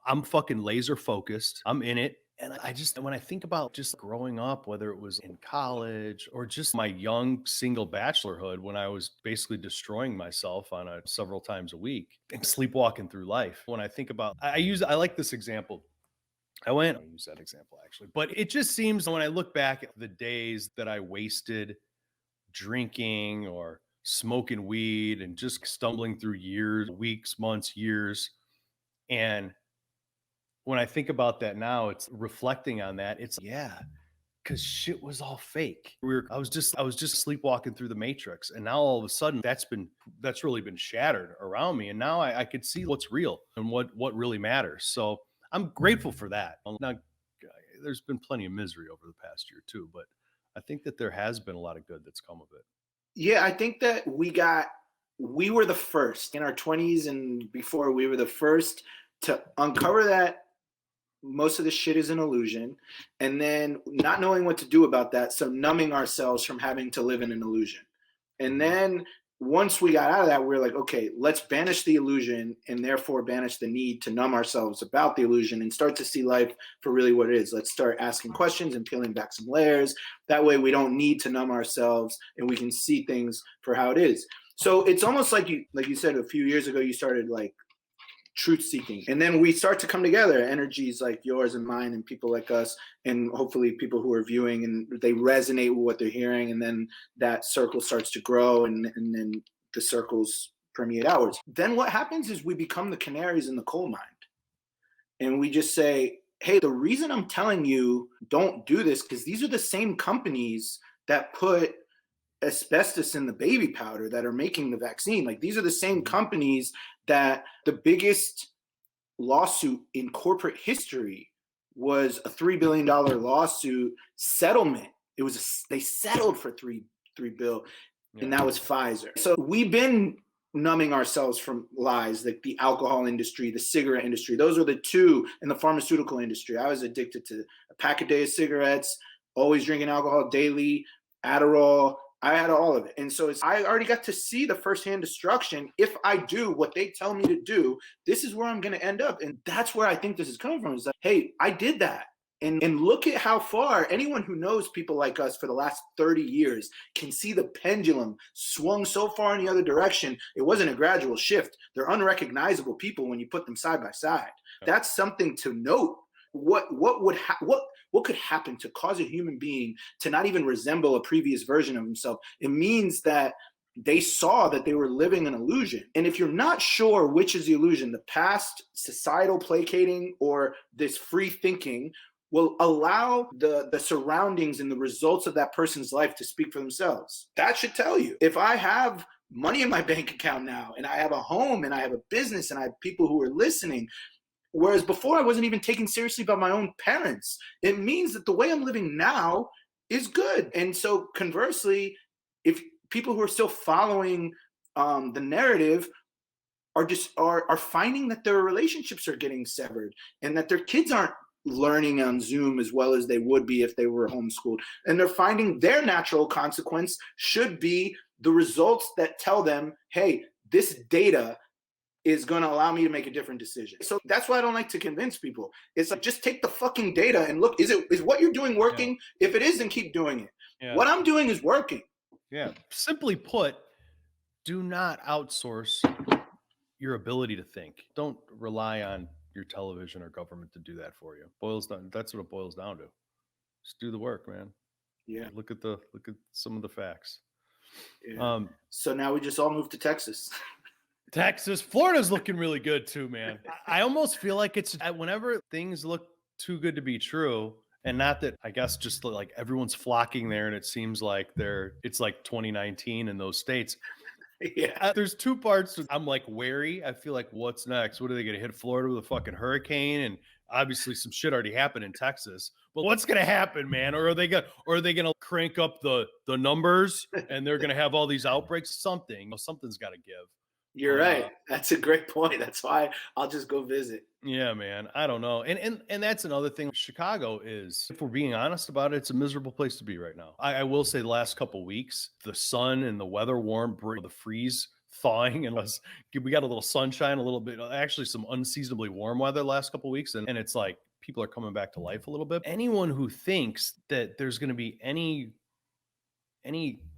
I'm fucking laser focused. I'm in it. And when I think about just growing up, whether it was in college or just my young single bachelorhood, when I was basically destroying myself several times a week and sleepwalking through life. When I think about, I like this example. I use that example actually, but it just seems when I look back at the days that I wasted drinking or smoking weed and just stumbling through years, weeks, months, years. And when I think about that now, it's reflecting on that. It's because shit was all fake. I was just sleepwalking through the matrix. And now all of a sudden that's really been shattered around me. And now I could see what's real and what really matters. So I'm grateful for that. Now, there's been plenty of misery over the past year too, but I think that there has been a lot of good that's come of it. Yeah, I think that we were the first in our 20s and before. We were the first to uncover that most of the shit is an illusion, and then not knowing what to do about that, so numbing ourselves from having to live in an illusion. And then once we got out of that, we were like, okay, let's banish the illusion and therefore banish the need to numb ourselves about the illusion and start to see life for really what it is. Let's start asking questions and peeling back some layers. That way we don't need to numb ourselves and we can see things for how it is. So it's almost like you said a few years ago, you started like truth seeking, and then we start to come together, energies like yours and mine and people like us, and hopefully people who are viewing, and they resonate with what they're hearing, and then that circle starts to grow, and then the circles permeate outwards. Then what happens is we become the canaries in the coal mine, and we just say, hey, the reason I'm telling you don't do this, because these are the same companies that put asbestos in the baby powder that are making the vaccine. Like, these are the same companies that the biggest lawsuit in corporate history was a $3 billion lawsuit settlement. They settled for $3 billion, and that was Pfizer. So we've been numbing ourselves from lies, like the alcohol industry, the cigarette industry. Those are the two, in the pharmaceutical industry. I was addicted to a pack a day of cigarettes, always drinking alcohol daily, Adderall. I had all of it. And so I already got to see the firsthand destruction. If I do what they tell me to do, this is where I'm going to end up. And that's where I think this is coming from. Is like, hey, I did that. And look at how far anyone who knows people like us for the last 30 years can see the pendulum swung so far in the other direction. It wasn't a gradual shift. They're unrecognizable people when you put them side by side. That's something to note. What could happen to cause a human being to not even resemble a previous version of himself? It means that they saw that they were living an illusion. And if you're not sure which is the illusion, the past societal placating or this free thinking, will allow the surroundings and the results of that person's life to speak for themselves. That should tell you. If I have money in my bank account now, and I have a home, and I have a business, and I have people who are listening, Whereas before, I wasn't even taken seriously by my own parents. It means that the way I'm living now is good. And so conversely, if people who are still following the narrative are finding that their relationships are getting severed and that their kids aren't learning on Zoom as well as they would be if they were homeschooled, and they're finding their natural consequence should be the results that tell them, hey, this data is going to allow me to make a different decision. So that's why I don't like to convince people. It's like, just take the fucking data and look, is what you're doing working? Yeah. If it is, then keep doing it. Yeah. What I'm doing is working. Yeah. Simply put, do not outsource your ability to think. Don't rely on your television or government to do that for you. That's what it boils down to. Just do the work, man. Yeah. Look at some of the facts. Yeah. So now we just all moved to Texas. Texas, Florida's looking really good too, man. I almost feel like it's whenever things look too good to be true, and not that, I guess, just like everyone's flocking there and it seems like it's like 2019 in those states. Yeah. There's two parts. I'm like wary. I feel like, what's next? What are they going to hit Florida with a fucking hurricane? And obviously some shit already happened in Texas. But what's going to happen, man? Or are they going to crank up the numbers and they're going to have all these outbreaks? Something's got to give. You're right. That's a great point. That's why I'll just go visit. Yeah, man. I don't know. And that's another thing. Chicago is, if we're being honest about it, it's a miserable place to be right now. I will say the last couple of weeks, the sun and the weather warm, the freeze thawing, and we got a little sunshine, a little bit, actually some unseasonably warm weather the last couple of weeks. And it's like people are coming back to life a little bit. Anyone who thinks that there's going to be any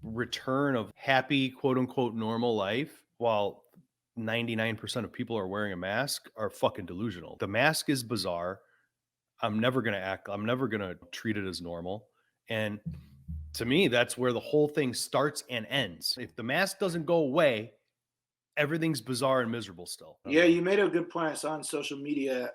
return of happy, quote unquote, normal life while 99% of people are wearing a mask are fucking delusional. The mask is bizarre. I'm never going to treat it as normal. And to me, that's where the whole thing starts and ends. If the mask doesn't go away, everything's bizarre and miserable still. Yeah, you made a good point. I saw on social media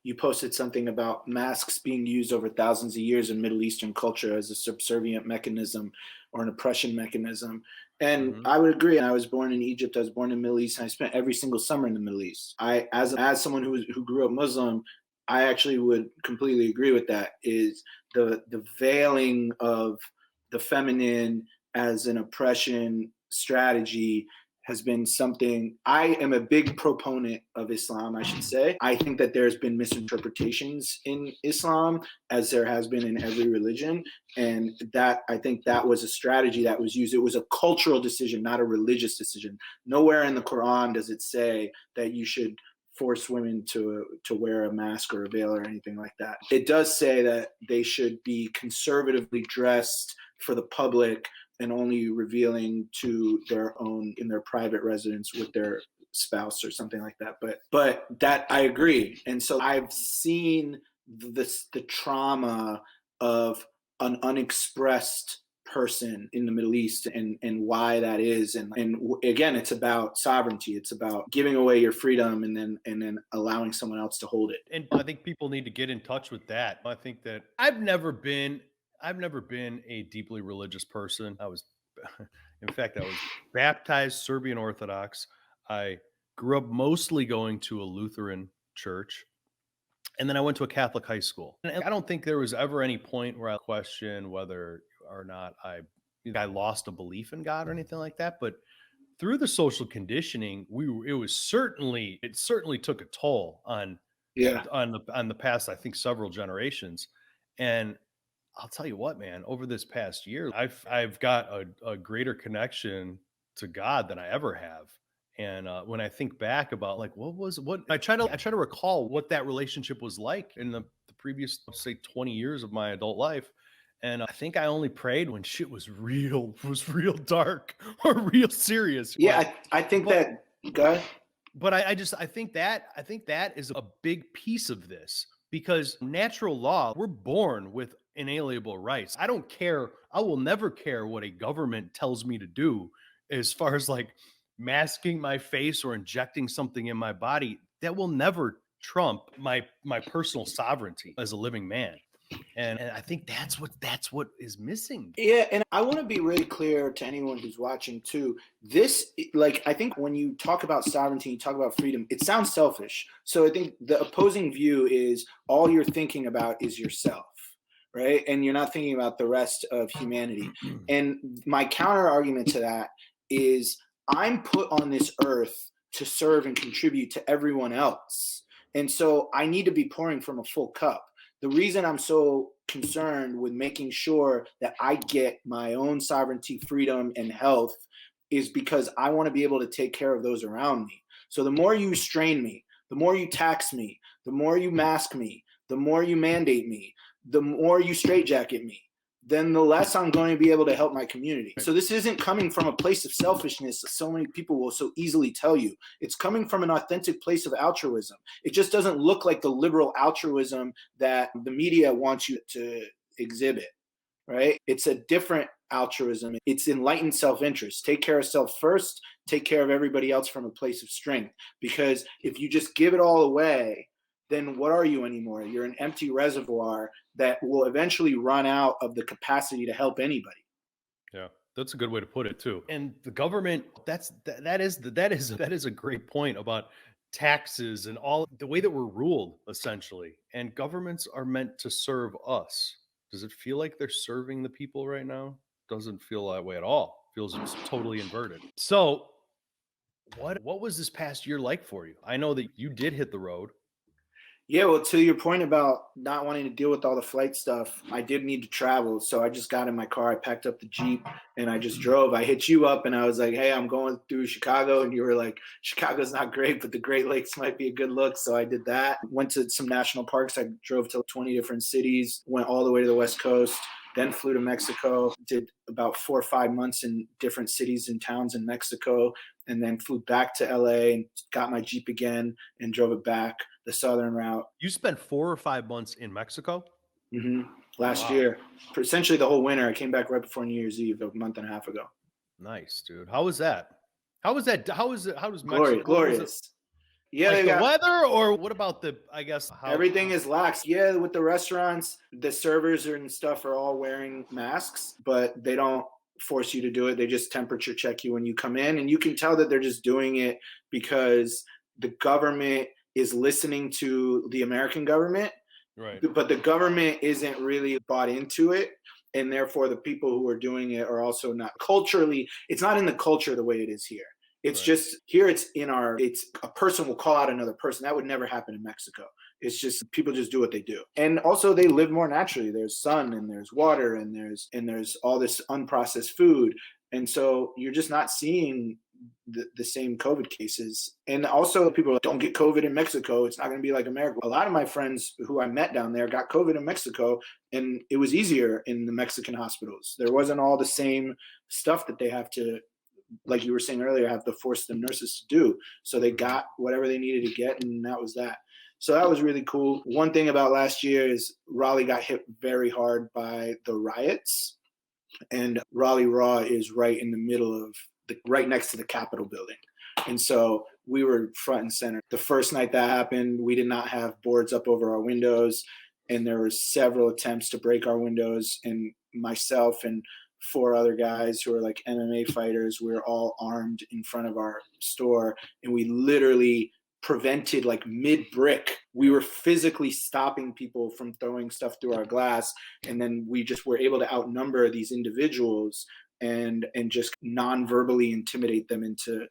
you posted something about masks being used over thousands of years in Middle Eastern culture as a subservient mechanism or an oppression mechanism. And I would agree. I was born in Egypt. I was born in the Middle East. And I spent every single summer in the Middle East. As someone who grew up Muslim, I actually would completely agree with that. Is the veiling of the feminine as an oppression strategy has been something. I am a big proponent of Islam, I should say. I think that there's been misinterpretations in Islam, as there has been in every religion. And I think that was a strategy that was used. It was a cultural decision, not a religious decision. Nowhere in the Quran does it say that you should force women to wear a mask or a veil or anything like that. It does say that they should be conservatively dressed for the public and only revealing to their own in their private residence with their spouse or something like that. But that I agree. And so I've seen the trauma of an unexpressed person in the Middle East and why that is. And again, it's about sovereignty. It's about giving away your freedom and then allowing someone else to hold it. And I think people need to get in touch with that. I think that I've never been a deeply religious person. I was baptized Serbian Orthodox. I grew up mostly going to a Lutheran church. And then I went to a Catholic high school. And I don't think there was ever any point where I questioned whether or not I lost a belief in God or anything like that. But through the social conditioning, it certainly took a toll on the past, I think, several generations. And I'll tell you what, man, over this past year, I've got a greater connection to God than I ever have. And when I think back about like I try to recall what that relationship was like in the previous, say, 20 years of my adult life. And I think I only prayed when shit was real dark or real serious. Yeah, I think that. Go ahead. But I think that is a big piece of this, because natural law, we're born with inalienable rights. I don't care. I will never care what a government tells me to do as far as like masking my face or injecting something in my body. That will never trump my personal sovereignty as a living man. And I think that's what is missing. Yeah, and I want to be really clear to anyone who's watching too. This, like, I think when you talk about sovereignty, you talk about freedom, it sounds selfish. So I think the opposing view is all you're thinking about is yourself, right? And you're not thinking about the rest of humanity. And my counter argument to that is I'm put on this earth to serve and contribute to everyone else. And so I need to be pouring from a full cup. The reason I'm so concerned with making sure that I get my own sovereignty, freedom, and health is because I want to be able to take care of those around me. So the more you strain me, the more you tax me, the more you mask me, the more you mandate me, the more you straitjacket me, then the less I'm going to be able to help my community. So this isn't coming from a place of selfishness. So many people will so easily tell you. It's coming from an authentic place of altruism. It just doesn't look like the liberal altruism that the media wants you to exhibit, right? It's a different altruism. It's enlightened self-interest. Take care of self first, take care of everybody else from a place of strength. Because if you just give it all away, then what are you anymore? You're an empty reservoir that will eventually run out of the capacity to help anybody. Yeah, that's a good way to put it too. And the government, that is a great point about taxes and all the way that we're ruled essentially. And governments are meant to serve us. Does it feel like they're serving the people right now? Doesn't feel that way at all. Feels totally inverted. So what was this past year like for you? I know that you did hit the road. Yeah, well, to your point about not wanting to deal with all the flight stuff, I did need to travel. So I just got in my car, I packed up the Jeep, and I just drove. I hit you up and I was like, hey, I'm going through Chicago. And you were like, Chicago's not great, but the Great Lakes might be a good look. So I did that. Went to some national parks. I drove to 20 different cities, went all the way to the West Coast, then flew to Mexico, did about 4 or 5 months in different cities and towns in Mexico, and then flew back to LA and got my Jeep again and drove it back the southern route. You spent 4 or 5 months in Mexico? Last year, for essentially the whole winter. I came back right before New Year's Eve a month and a half ago. Nice, dude. How was that? How was that? How is it? How does Glorious, Mexico? glorious. Yeah, like they the got weather, or what about the? I guess everything is lax. Yeah, with the restaurants, the servers and stuff are all wearing masks, but they don't force you to do it. They just temperature check you when you come in, and you can tell that they're just doing it because the government is listening to the American government, right? But the government isn't really bought into it, and therefore the people who are doing it are also not culturally. It's not in the culture the way it is here. It's just here. It's a person will call out another person. That would never happen in Mexico. It's just people just do what they do, and also they live more naturally. There's sun and there's water and there's all this unprocessed food, and so you're just not seeing the same COVID cases. And also people are like, don't get COVID in Mexico. It's not going to be like America. A lot of my friends who I met down there got COVID in Mexico, and it was easier in the Mexican hospitals. There wasn't all the same stuff that they have to, like you were saying earlier, have to force the nurses to do. So they got whatever they needed to get, and that was that. So that was really cool. One thing about last year is Raleigh got hit very hard by the riots, and Raleigh Raw is right in the middle of right next to the Capitol building. And so we were front and center. The first night that happened, we did not have boards up over our windows, and there were several attempts to break our windows, and myself and 4 other guys who are like MMA fighters, we were all armed in front of our store, and we literally prevented, like mid-brick, we were physically stopping people from throwing stuff through our glass, and then we just were able to outnumber these individuals and just non-verbally intimidate them into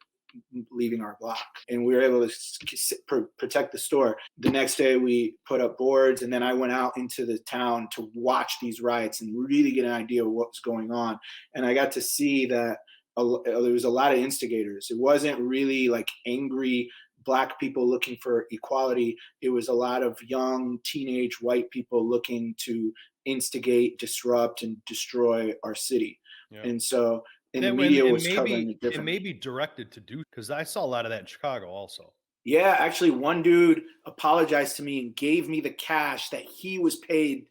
leaving our block. And we were able to protect the store. The next day we put up boards, and then I went out into the town to watch these riots and really get an idea of what was going on. And I got to see that there was a lot of instigators. It wasn't really like angry Black people looking for equality. It was a lot of young teenage white people looking to instigate, disrupt, and destroy our city. Yeah. And so the media was covering it differently. It may be directed to do, because I saw a lot of that in Chicago also. Yeah, actually one dude apologized to me and gave me the cash that he was paid,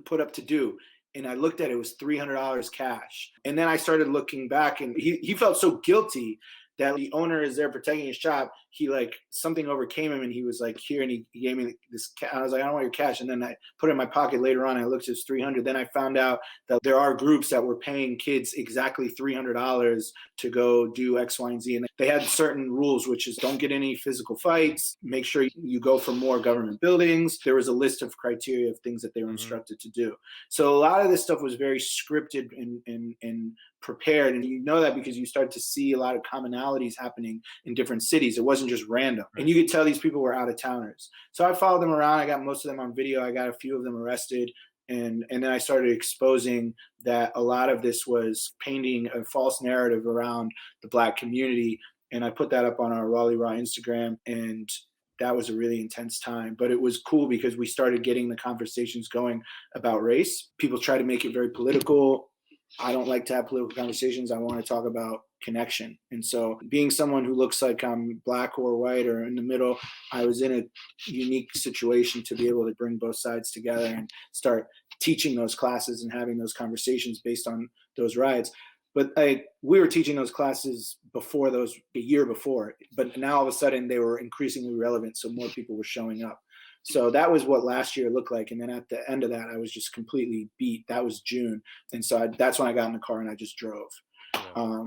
put up to do. And I looked at it, it was $300 cash. And then I started looking back, and he felt so guilty that the owner is there protecting his shop. He like something overcame him and he was like here and he gave me this cash. I was like, I don't want your cash. And then I put it in my pocket later on. I looked, it was $300. Then I found out that there are groups that were paying kids exactly $300 to go do X, Y, and Z. And they had certain rules, which is don't get any physical fights. Make sure you go for more government buildings. There was a list of criteria of things that they were instructed to do. So a lot of this stuff was very scripted and prepared. And you know that because you start to see a lot of commonalities happening in different cities. It wasn't just random. Right. And you could tell these people were out of towners. So I followed them around. I got most of them on video. I got a few of them arrested. And then I started exposing that a lot of this was painting a false narrative around the Black community. And I put that up on our Raleigh Raw Instagram, and that was a really intense time. But it was cool because we started getting the conversations going about race. People try to make it very political. I don't like to have political conversations. I want to talk about connection. And so being someone who looks like I'm Black or white or in the middle, I was in a unique situation to be able to bring both sides together and start teaching those classes and having those conversations based on those riots. But we were teaching those classes before the year before, but now all of a sudden they were increasingly relevant. So more people were showing up. So that was what last year looked like. And then at the end of that, I was just completely beat. That was June. And so that's when I got in the car and I just drove. Yeah.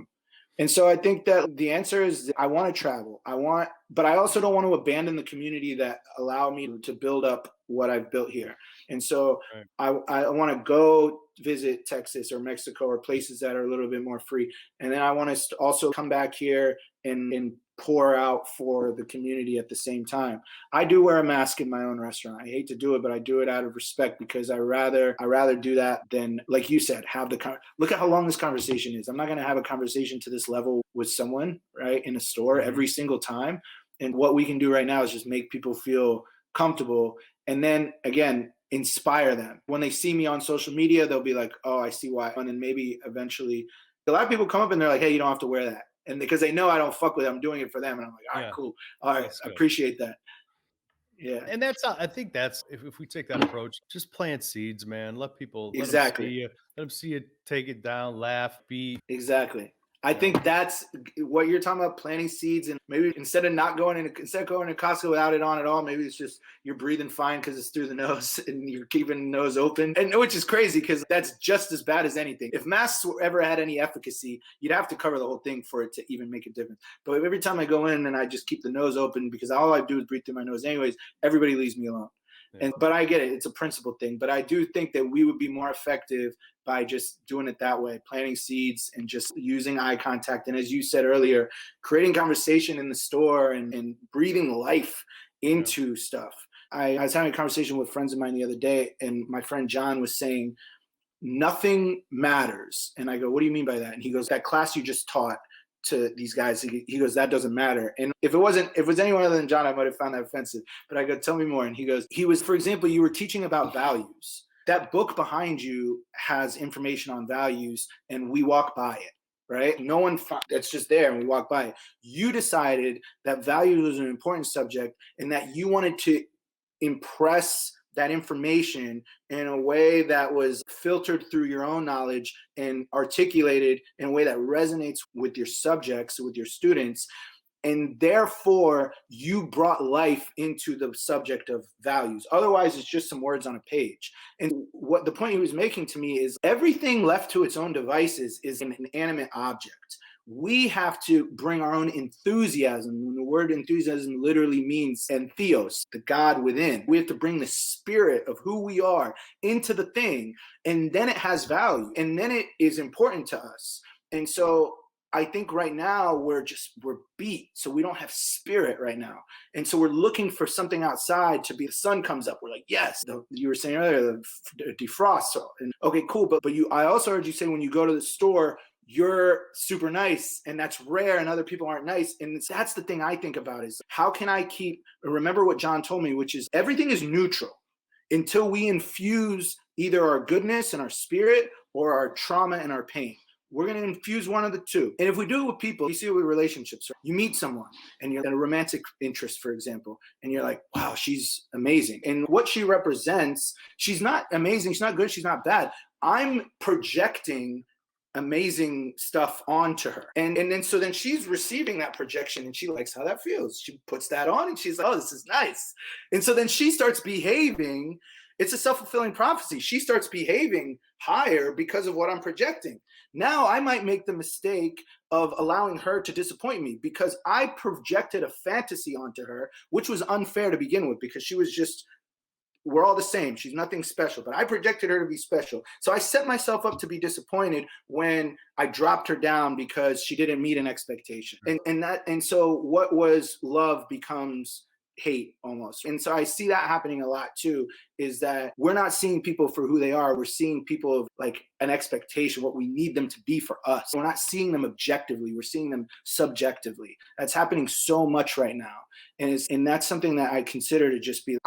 And so I think that the answer is I want to travel. But I also don't want to abandon the community that allow me to build up what I've built here. And so right. I want to go visit Texas or Mexico or places that are a little bit more free. And then I want to also come back here and pour out for the community at the same time. I do wear a mask in my own restaurant. I hate to do it, but I do it out of respect because I rather do that than, like you said, look at how long this conversation is. I'm not going to have a conversation to this level with someone, right, in a store every single time. And what we can do right now is just make people feel comfortable. And then again, inspire them. When they see me on social media, they'll be like, oh, I see why. And then maybe eventually a lot of people come up and they're like, hey, you don't have to wear that. And because they know I don't fuck with it, I'm doing it for them. And I'm like, all right, cool. All right, I appreciate that. Yeah. And I think that's, if we take that approach, just plant seeds, man. Let people, exactly. Let them see you, take it down, laugh, be. Exactly. I think that's what you're talking about, planting seeds. And maybe instead of going to Costco without it on at all, maybe it's just you're breathing fine because it's through the nose and you're keeping the nose open. And which is crazy because that's just as bad as anything. If masks ever had any efficacy, you'd have to cover the whole thing for it to even make a difference. But every time I go in and I just keep the nose open because all I do is breathe through my nose anyways, everybody leaves me alone. Yeah. But I get it. It's a principle thing. But I do think that we would be more effective by just doing it that way, planting seeds and just using eye contact. And as you said earlier, creating conversation in the store and breathing life into stuff. I was having a conversation with friends of mine the other day, and my friend John was saying, nothing matters. And I go, what do you mean by that? And he goes, that class you just taught to these guys, he goes, that doesn't matter. And if it was anyone other than John, I might have found that offensive. But I go, tell me more. And he goes, for example, you were teaching about values. That book behind you has information on values, and we walk by it, right? No one, it's just there, and we walk by it. You decided that values was an important subject and that you wanted to impress that information in a way that was filtered through your own knowledge and articulated in a way that resonates with your subjects, with your students. And therefore, you brought life into the subject of values. Otherwise, it's just some words on a page. And what the point he was making to me is everything left to its own devices is an inanimate object. We have to bring our own enthusiasm. And the word enthusiasm literally means entheos, the God within. We have to bring the spirit of who we are into the thing, and then it has value, and then it is important to us. And so I think right now we're beat. So we don't have spirit right now. And so we're looking for something outside to be, the sun comes up. We're like, yes, you were saying earlier, the defrost. So, and okay, cool. But I also heard you say when you go to the store, you're super nice, and that's rare, and other people aren't nice. And that's the thing I think about is how can I remember what John told me, which is everything is neutral until we infuse either our goodness and our spirit or our trauma and our pain. We're going to infuse one of the two. And if we do it with people, you see it with relationships. You meet someone and you're in a romantic interest, for example, and you're like, wow, she's amazing. And what she represents, she's not amazing, she's not good, she's not bad. I'm projecting amazing stuff onto her. And then so then she's receiving that projection and she likes how that feels. She puts that on and she's like, oh, this is nice. And so then she starts behaving. It's a self-fulfilling prophecy. She starts behaving higher because of what I'm projecting. Now I might make the mistake of allowing her to disappoint me because I projected a fantasy onto her, which was unfair to begin with because she was just, we're all the same. She's nothing special, but I projected her to be special. So I set myself up to be disappointed when I dropped her down because she didn't meet an expectation. And so what was love becomes hate almost. And so I see that happening a lot too, is that we're not seeing people for who they are. We're seeing people of like an expectation, what we need them to be for us. We're not seeing them objectively. We're seeing them subjectively. That's happening so much right now. And that's something that I consider to just be,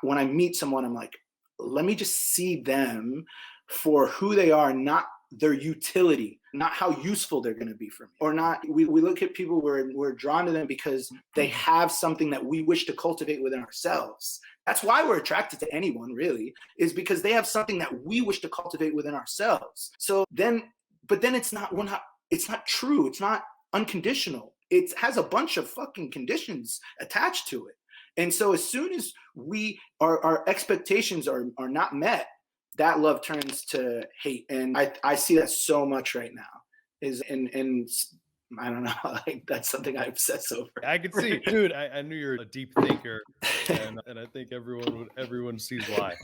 when I meet someone, I'm like, let me just see them for who they are, not their utility, not how useful they're going to be for me. Or not, we look at people, we're drawn to them because they have something that we wish to cultivate within ourselves. That's why we're attracted to anyone, really, is because they have something that we wish to cultivate within ourselves. So then, but then it's not true. It's not unconditional. It has a bunch of fucking conditions attached to it. And so as soon as our expectations are not met, that love turns to hate. And I see that so much right now. And I don't know, like that's something I obsess over. I can see, dude, I knew you're a deep thinker and I think everyone sees why.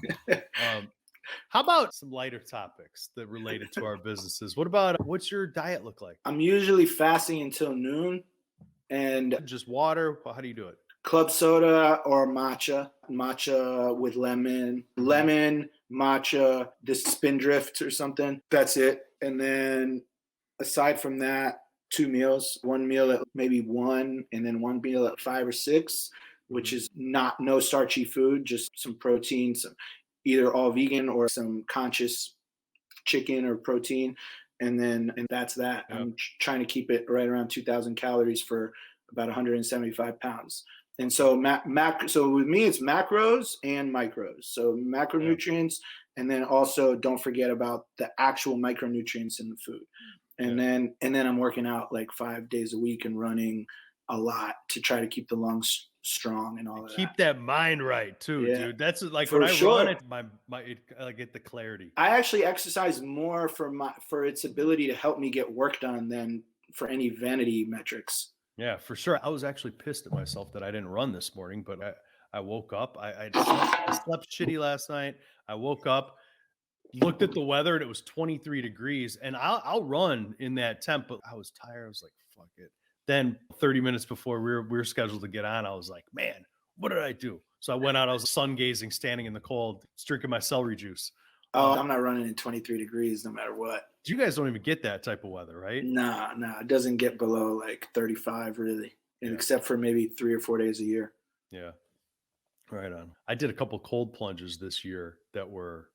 How about some lighter topics that related to our businesses? What's your diet look like? I'm usually fasting until noon and just water. How do you do it? Club soda or matcha with lemon, matcha, this Spindrift or something. That's it. And then aside from that, 2 meals, one meal at maybe 1, and then one meal at 5 or 6, which is no starchy food, just some protein, some either all vegan or some conscious chicken or protein. And that's that. Yep. I'm trying to keep it right around 2,000 calories for about 175 pounds. And so so with me, it's macros and micros. So macronutrients, and then also don't forget about the actual micronutrients in the food. And then I'm working out like 5 days a week and running a lot to try to keep the lungs strong and all of that. Keep that mind right too, dude. That's like for when I sure. run it, I get the clarity. I actually exercise more for its ability to help me get work done than for any vanity metrics. Yeah, for sure. I was actually pissed at myself that I didn't run this morning, but I woke up. I slept shitty last night. I woke up, looked at the weather, and it was 23 degrees. And I'll run in that temp, but I was tired. I was like, fuck it. Then 30 minutes before we were scheduled to get on, I was like, man, what did I do? So I went out. I was sun gazing, standing in the cold, drinking my celery juice. Oh, I'm not running in 23 degrees no matter what. You guys don't even get that type of weather, right? No, it doesn't get below like 35 really, except for maybe 3 or 4 days a year. Yeah, right on. I did a couple cold plunges this year that were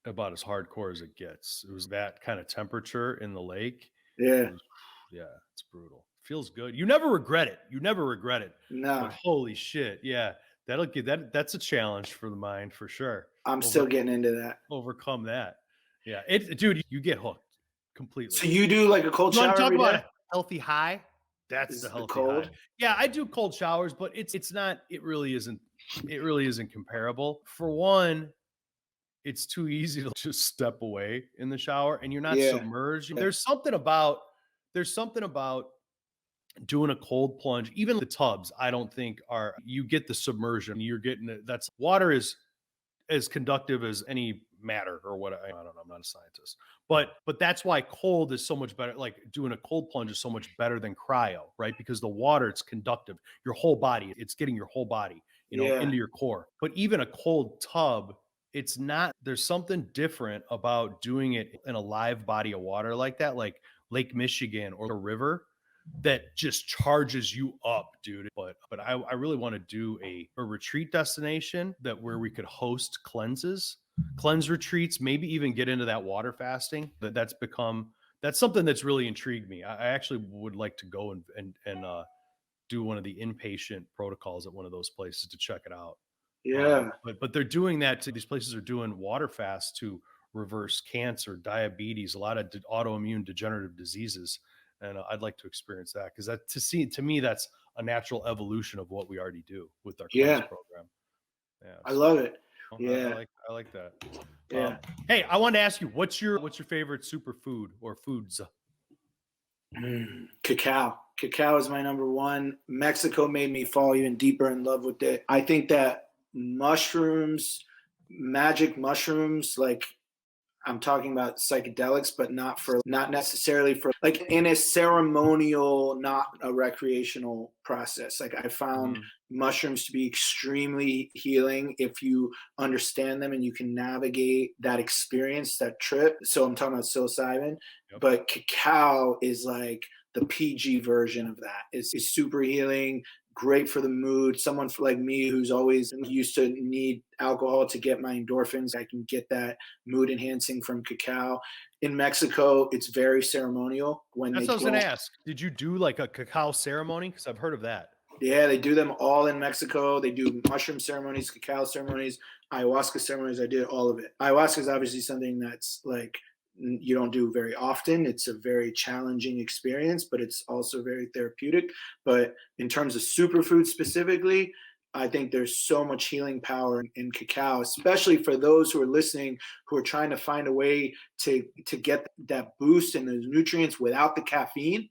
about as hardcore as it gets. It was that kind of temperature in the lake. Yeah. It's brutal. Feels good. You never regret it. No. But holy shit. Yeah. That's a challenge for the mind for sure. I'm still getting into that. Overcome that. Yeah. Dude, you get hooked completely. So you do like a cold shower every day? About a healthy high? That's the healthy high. Yeah, I do cold showers, but it's not, it really isn't comparable. For one, it's too easy to just step away in the shower and you're not submerged. Yeah. There's something about doing a cold plunge. Even the tubs, I don't think you get the submersion. You're getting that's water is as conductive as any matter or what. I don't know. I'm not a scientist, but that's why cold is so much better. Like doing a cold plunge is so much better than cryo, right? Because the water, it's conductive. Your whole body, it's getting your whole body, into your core. But even a cold tub, it's not, there's something different about doing it in a live body of water like that, like Lake Michigan or a river that just charges you up, dude. But I really want to do a retreat destination where we could host cleanse retreats, maybe even get into that water fasting. That's something that's really intrigued me. I actually would like to go and do one of the inpatient protocols at one of those places to check it out. Yeah. But they're doing that these places are doing water fasts to reverse cancer, diabetes, a lot of autoimmune degenerative diseases. And I'd like to experience that, because to me, that's a natural evolution of what we already do with our cleanse program. Yeah, I love it. I Yeah, like that. yeah. Hey, I wanted to ask you, what's your favorite superfood or foods? Cacao. Cacao is my number one. Mexico made me fall even deeper in love with it. I think that mushrooms, magic mushrooms, like I'm talking about psychedelics, but not necessarily for like in a ceremonial, not a recreational process. Like I found mushrooms to be extremely healing if you understand them and you can navigate that experience, that trip. So I'm talking about psilocybin, but cacao is like the PG version of that. It's super healing, great for the mood. Someone like me who's always used to need alcohol to get my endorphins, I can get that mood enhancing from cacao. In Mexico, it's very ceremonial. That's what I was going to ask. Did you do like a cacao ceremony? Because I've heard of that. Yeah, they do them all in Mexico. They do mushroom ceremonies, cacao ceremonies, ayahuasca ceremonies. I did all of it. Ayahuasca is obviously something that's like you don't do very often. It's a very challenging experience, but it's also very therapeutic. But in terms of superfood specifically, I think there's so much healing power in cacao, especially for those who are listening, who are trying to find a way to get that boost in those nutrients without the caffeine.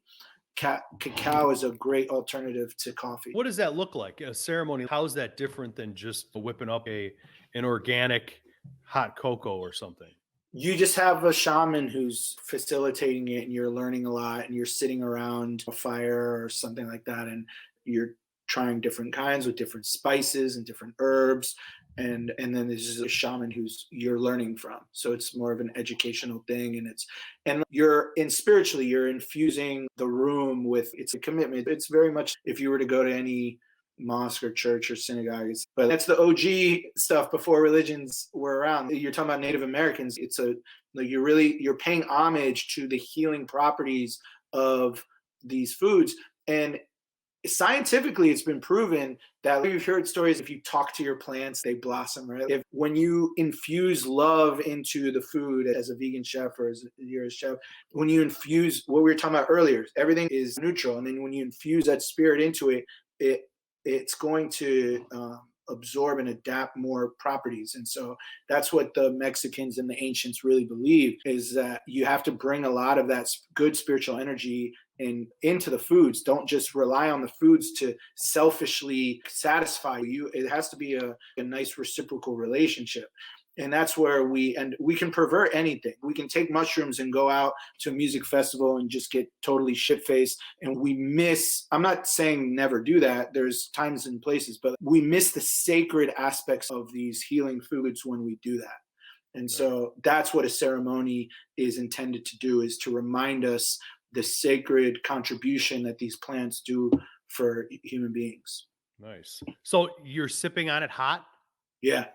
Cacao is a great alternative to coffee. What does that look like? A ceremony, how is that different than just whipping up an organic hot cocoa or something? You just have a shaman who's facilitating it, and you're learning a lot, and you're sitting around a fire or something like that, and you're trying different kinds with different spices and different herbs, and then there's just a shaman who's you're learning from. So it's more of an educational thing, and you're spiritually you're infusing the room with, it's a commitment. It's very much, if you were to go to any mosque or church or synagogue, but that's the OG stuff before religions were around. You're talking about Native Americans. It's you're paying homage to the healing properties of these foods. And scientifically, it's been proven that you've heard stories, if you talk to your plants, they blossom, right? When you infuse love into the food as a vegan chef or as you're a chef, when you infuse what we were talking about earlier, everything is neutral. And then when you infuse that spirit into it, it's going to absorb and adapt more properties. And so that's what the Mexicans and the ancients really believe, is that you have to bring a lot of that good spiritual energy into the foods. Don't just rely on the foods to selfishly satisfy you. It has to be a nice reciprocal relationship. And that's where we can pervert anything. We can take mushrooms and go out to a music festival and just get totally shit-faced. And I'm not saying never do that. There's times and places, but we miss the sacred aspects of these healing foods when we do that. And so that's what a ceremony is intended to do, is to remind us the sacred contribution that these plants do for human beings. Nice. So you're sipping on it hot? Yeah.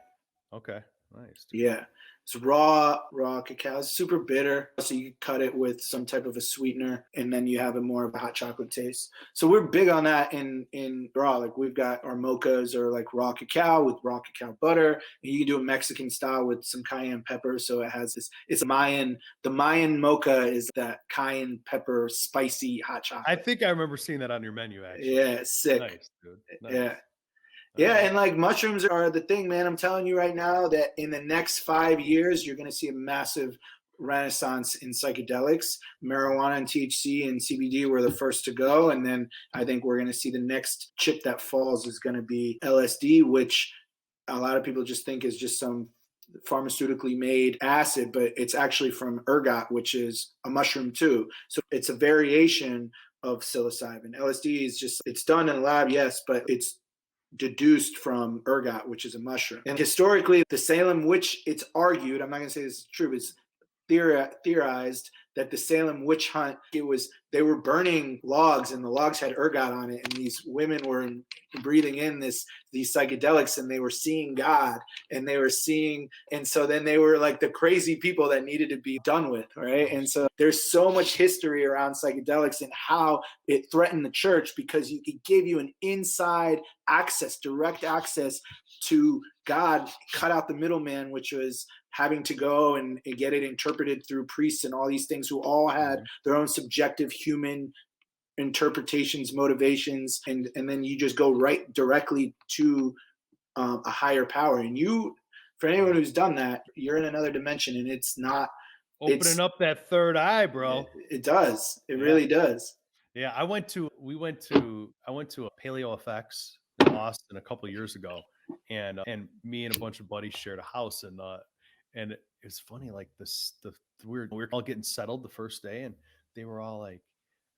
Okay. Nice. Dude. Yeah. It's raw cacao. It's super bitter. So you cut it with some type of a sweetener, and then you have a more of a hot chocolate taste. So we're big on that in raw. Like we've got our mochas are like raw cacao with raw cacao butter. And you can do a Mexican style with some cayenne pepper. So it has this, the Mayan mocha is that cayenne pepper, spicy hot chocolate. I think I remember seeing that on your menu, actually. Yeah, sick. Nice, dude. Nice. Yeah. Yeah, and like mushrooms are the thing, man. I'm telling you right now that in the next 5 years, you're going to see a massive renaissance in psychedelics. Marijuana and THC and CBD were the first to go. And then I think we're going to see the next chip that falls is going to be LSD, which a lot of people just think is just some pharmaceutically made acid, but it's actually from ergot, which is a mushroom too. So it's a variation of psilocybin. LSD is just, it's done in a lab, yes, but it's deduced from ergot, which is a mushroom. And historically, the Salem witch, it's argued, I'm not going to say this is true, but it's theorized that the Salem witch hunt, they were burning logs, and the logs had ergot on it, and these women were breathing in these psychedelics, and they were seeing God, and so then they were like the crazy people that needed to be done with, right? And so there's so much history around psychedelics and how it threatened the church, because it gave you an inside access, direct access to God, cut out the middleman, which was having to go and get it interpreted through priests and all these things who all had their own subjective human interpretations, motivations, and then you just go right directly to a higher power. And you, for anyone who's done that, you're in another dimension, and it's not opening up that third eye, bro. It does. It really does. Yeah, I went to a Paleo FX in Austin a couple of years ago, and me and a bunch of buddies shared a house, and it's funny, like we were all getting settled the first day, and they were all like,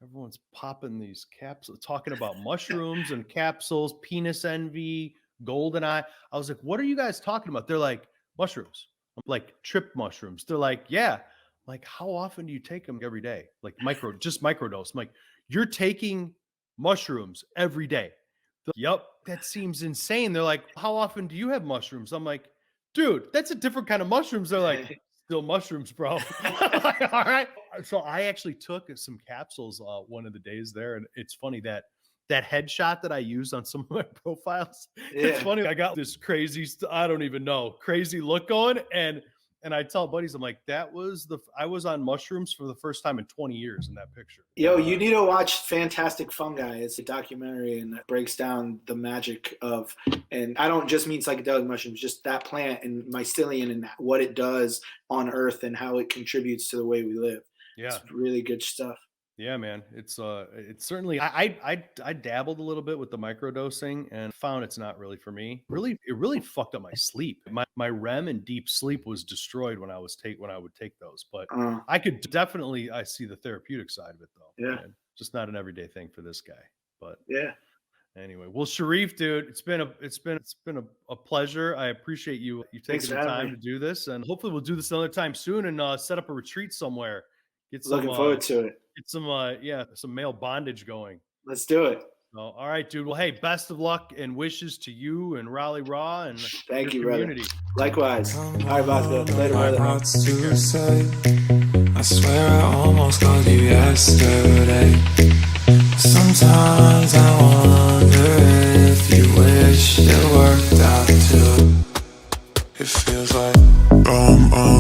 everyone's popping these capsules, talking about mushrooms and capsules, penis envy, golden eye. I was like, what are you guys talking about? They're like, mushrooms. I'm like, trip mushrooms. They're like, yeah. Like, how often do you take them? Every day? Like microdose. I'm like, you're taking mushrooms every day. Like, yep, that seems insane. They're like, how often do you have mushrooms? I'm like, dude, that's a different kind of mushrooms. They're like, still mushrooms, bro. Like, all right. So I actually took some capsules one of the days there, and it's funny that headshot that I used on some of my profiles. It's funny. I got this crazy, I don't even know, crazy look going, and I tell buddies, I'm like, I was on mushrooms for the first time in 20 years in that picture. Yo, you need to watch Fantastic Fungi. It's a documentary, and it breaks down the magic of, and I don't just mean psychedelic mushrooms, just that plant and mycelium and what it does on Earth and how it contributes to the way we live. Yeah. It's really good stuff. Yeah, man. It's certainly, I dabbled a little bit with the microdosing and found it's not really for me. It really fucked up my sleep. My REM and deep sleep was destroyed when I would take those. But I could definitely, I see the therapeutic side of it though. Yeah. Man. Just not an everyday thing for this guy. But yeah. Anyway, well, Sherif, dude, it's been a pleasure. I appreciate you taking the time to do this, and hopefully we'll do this another time soon and set up a retreat somewhere. Looking forward to it. Get some male bondage going. Let's do it. So, all right, dude. Well, hey, best of luck and wishes to you and Raleigh Raw and thank you, community. Brother. Likewise. All right, Bosco. Later, my brother. thoughts to say. I swear I almost called you yesterday. Sometimes I want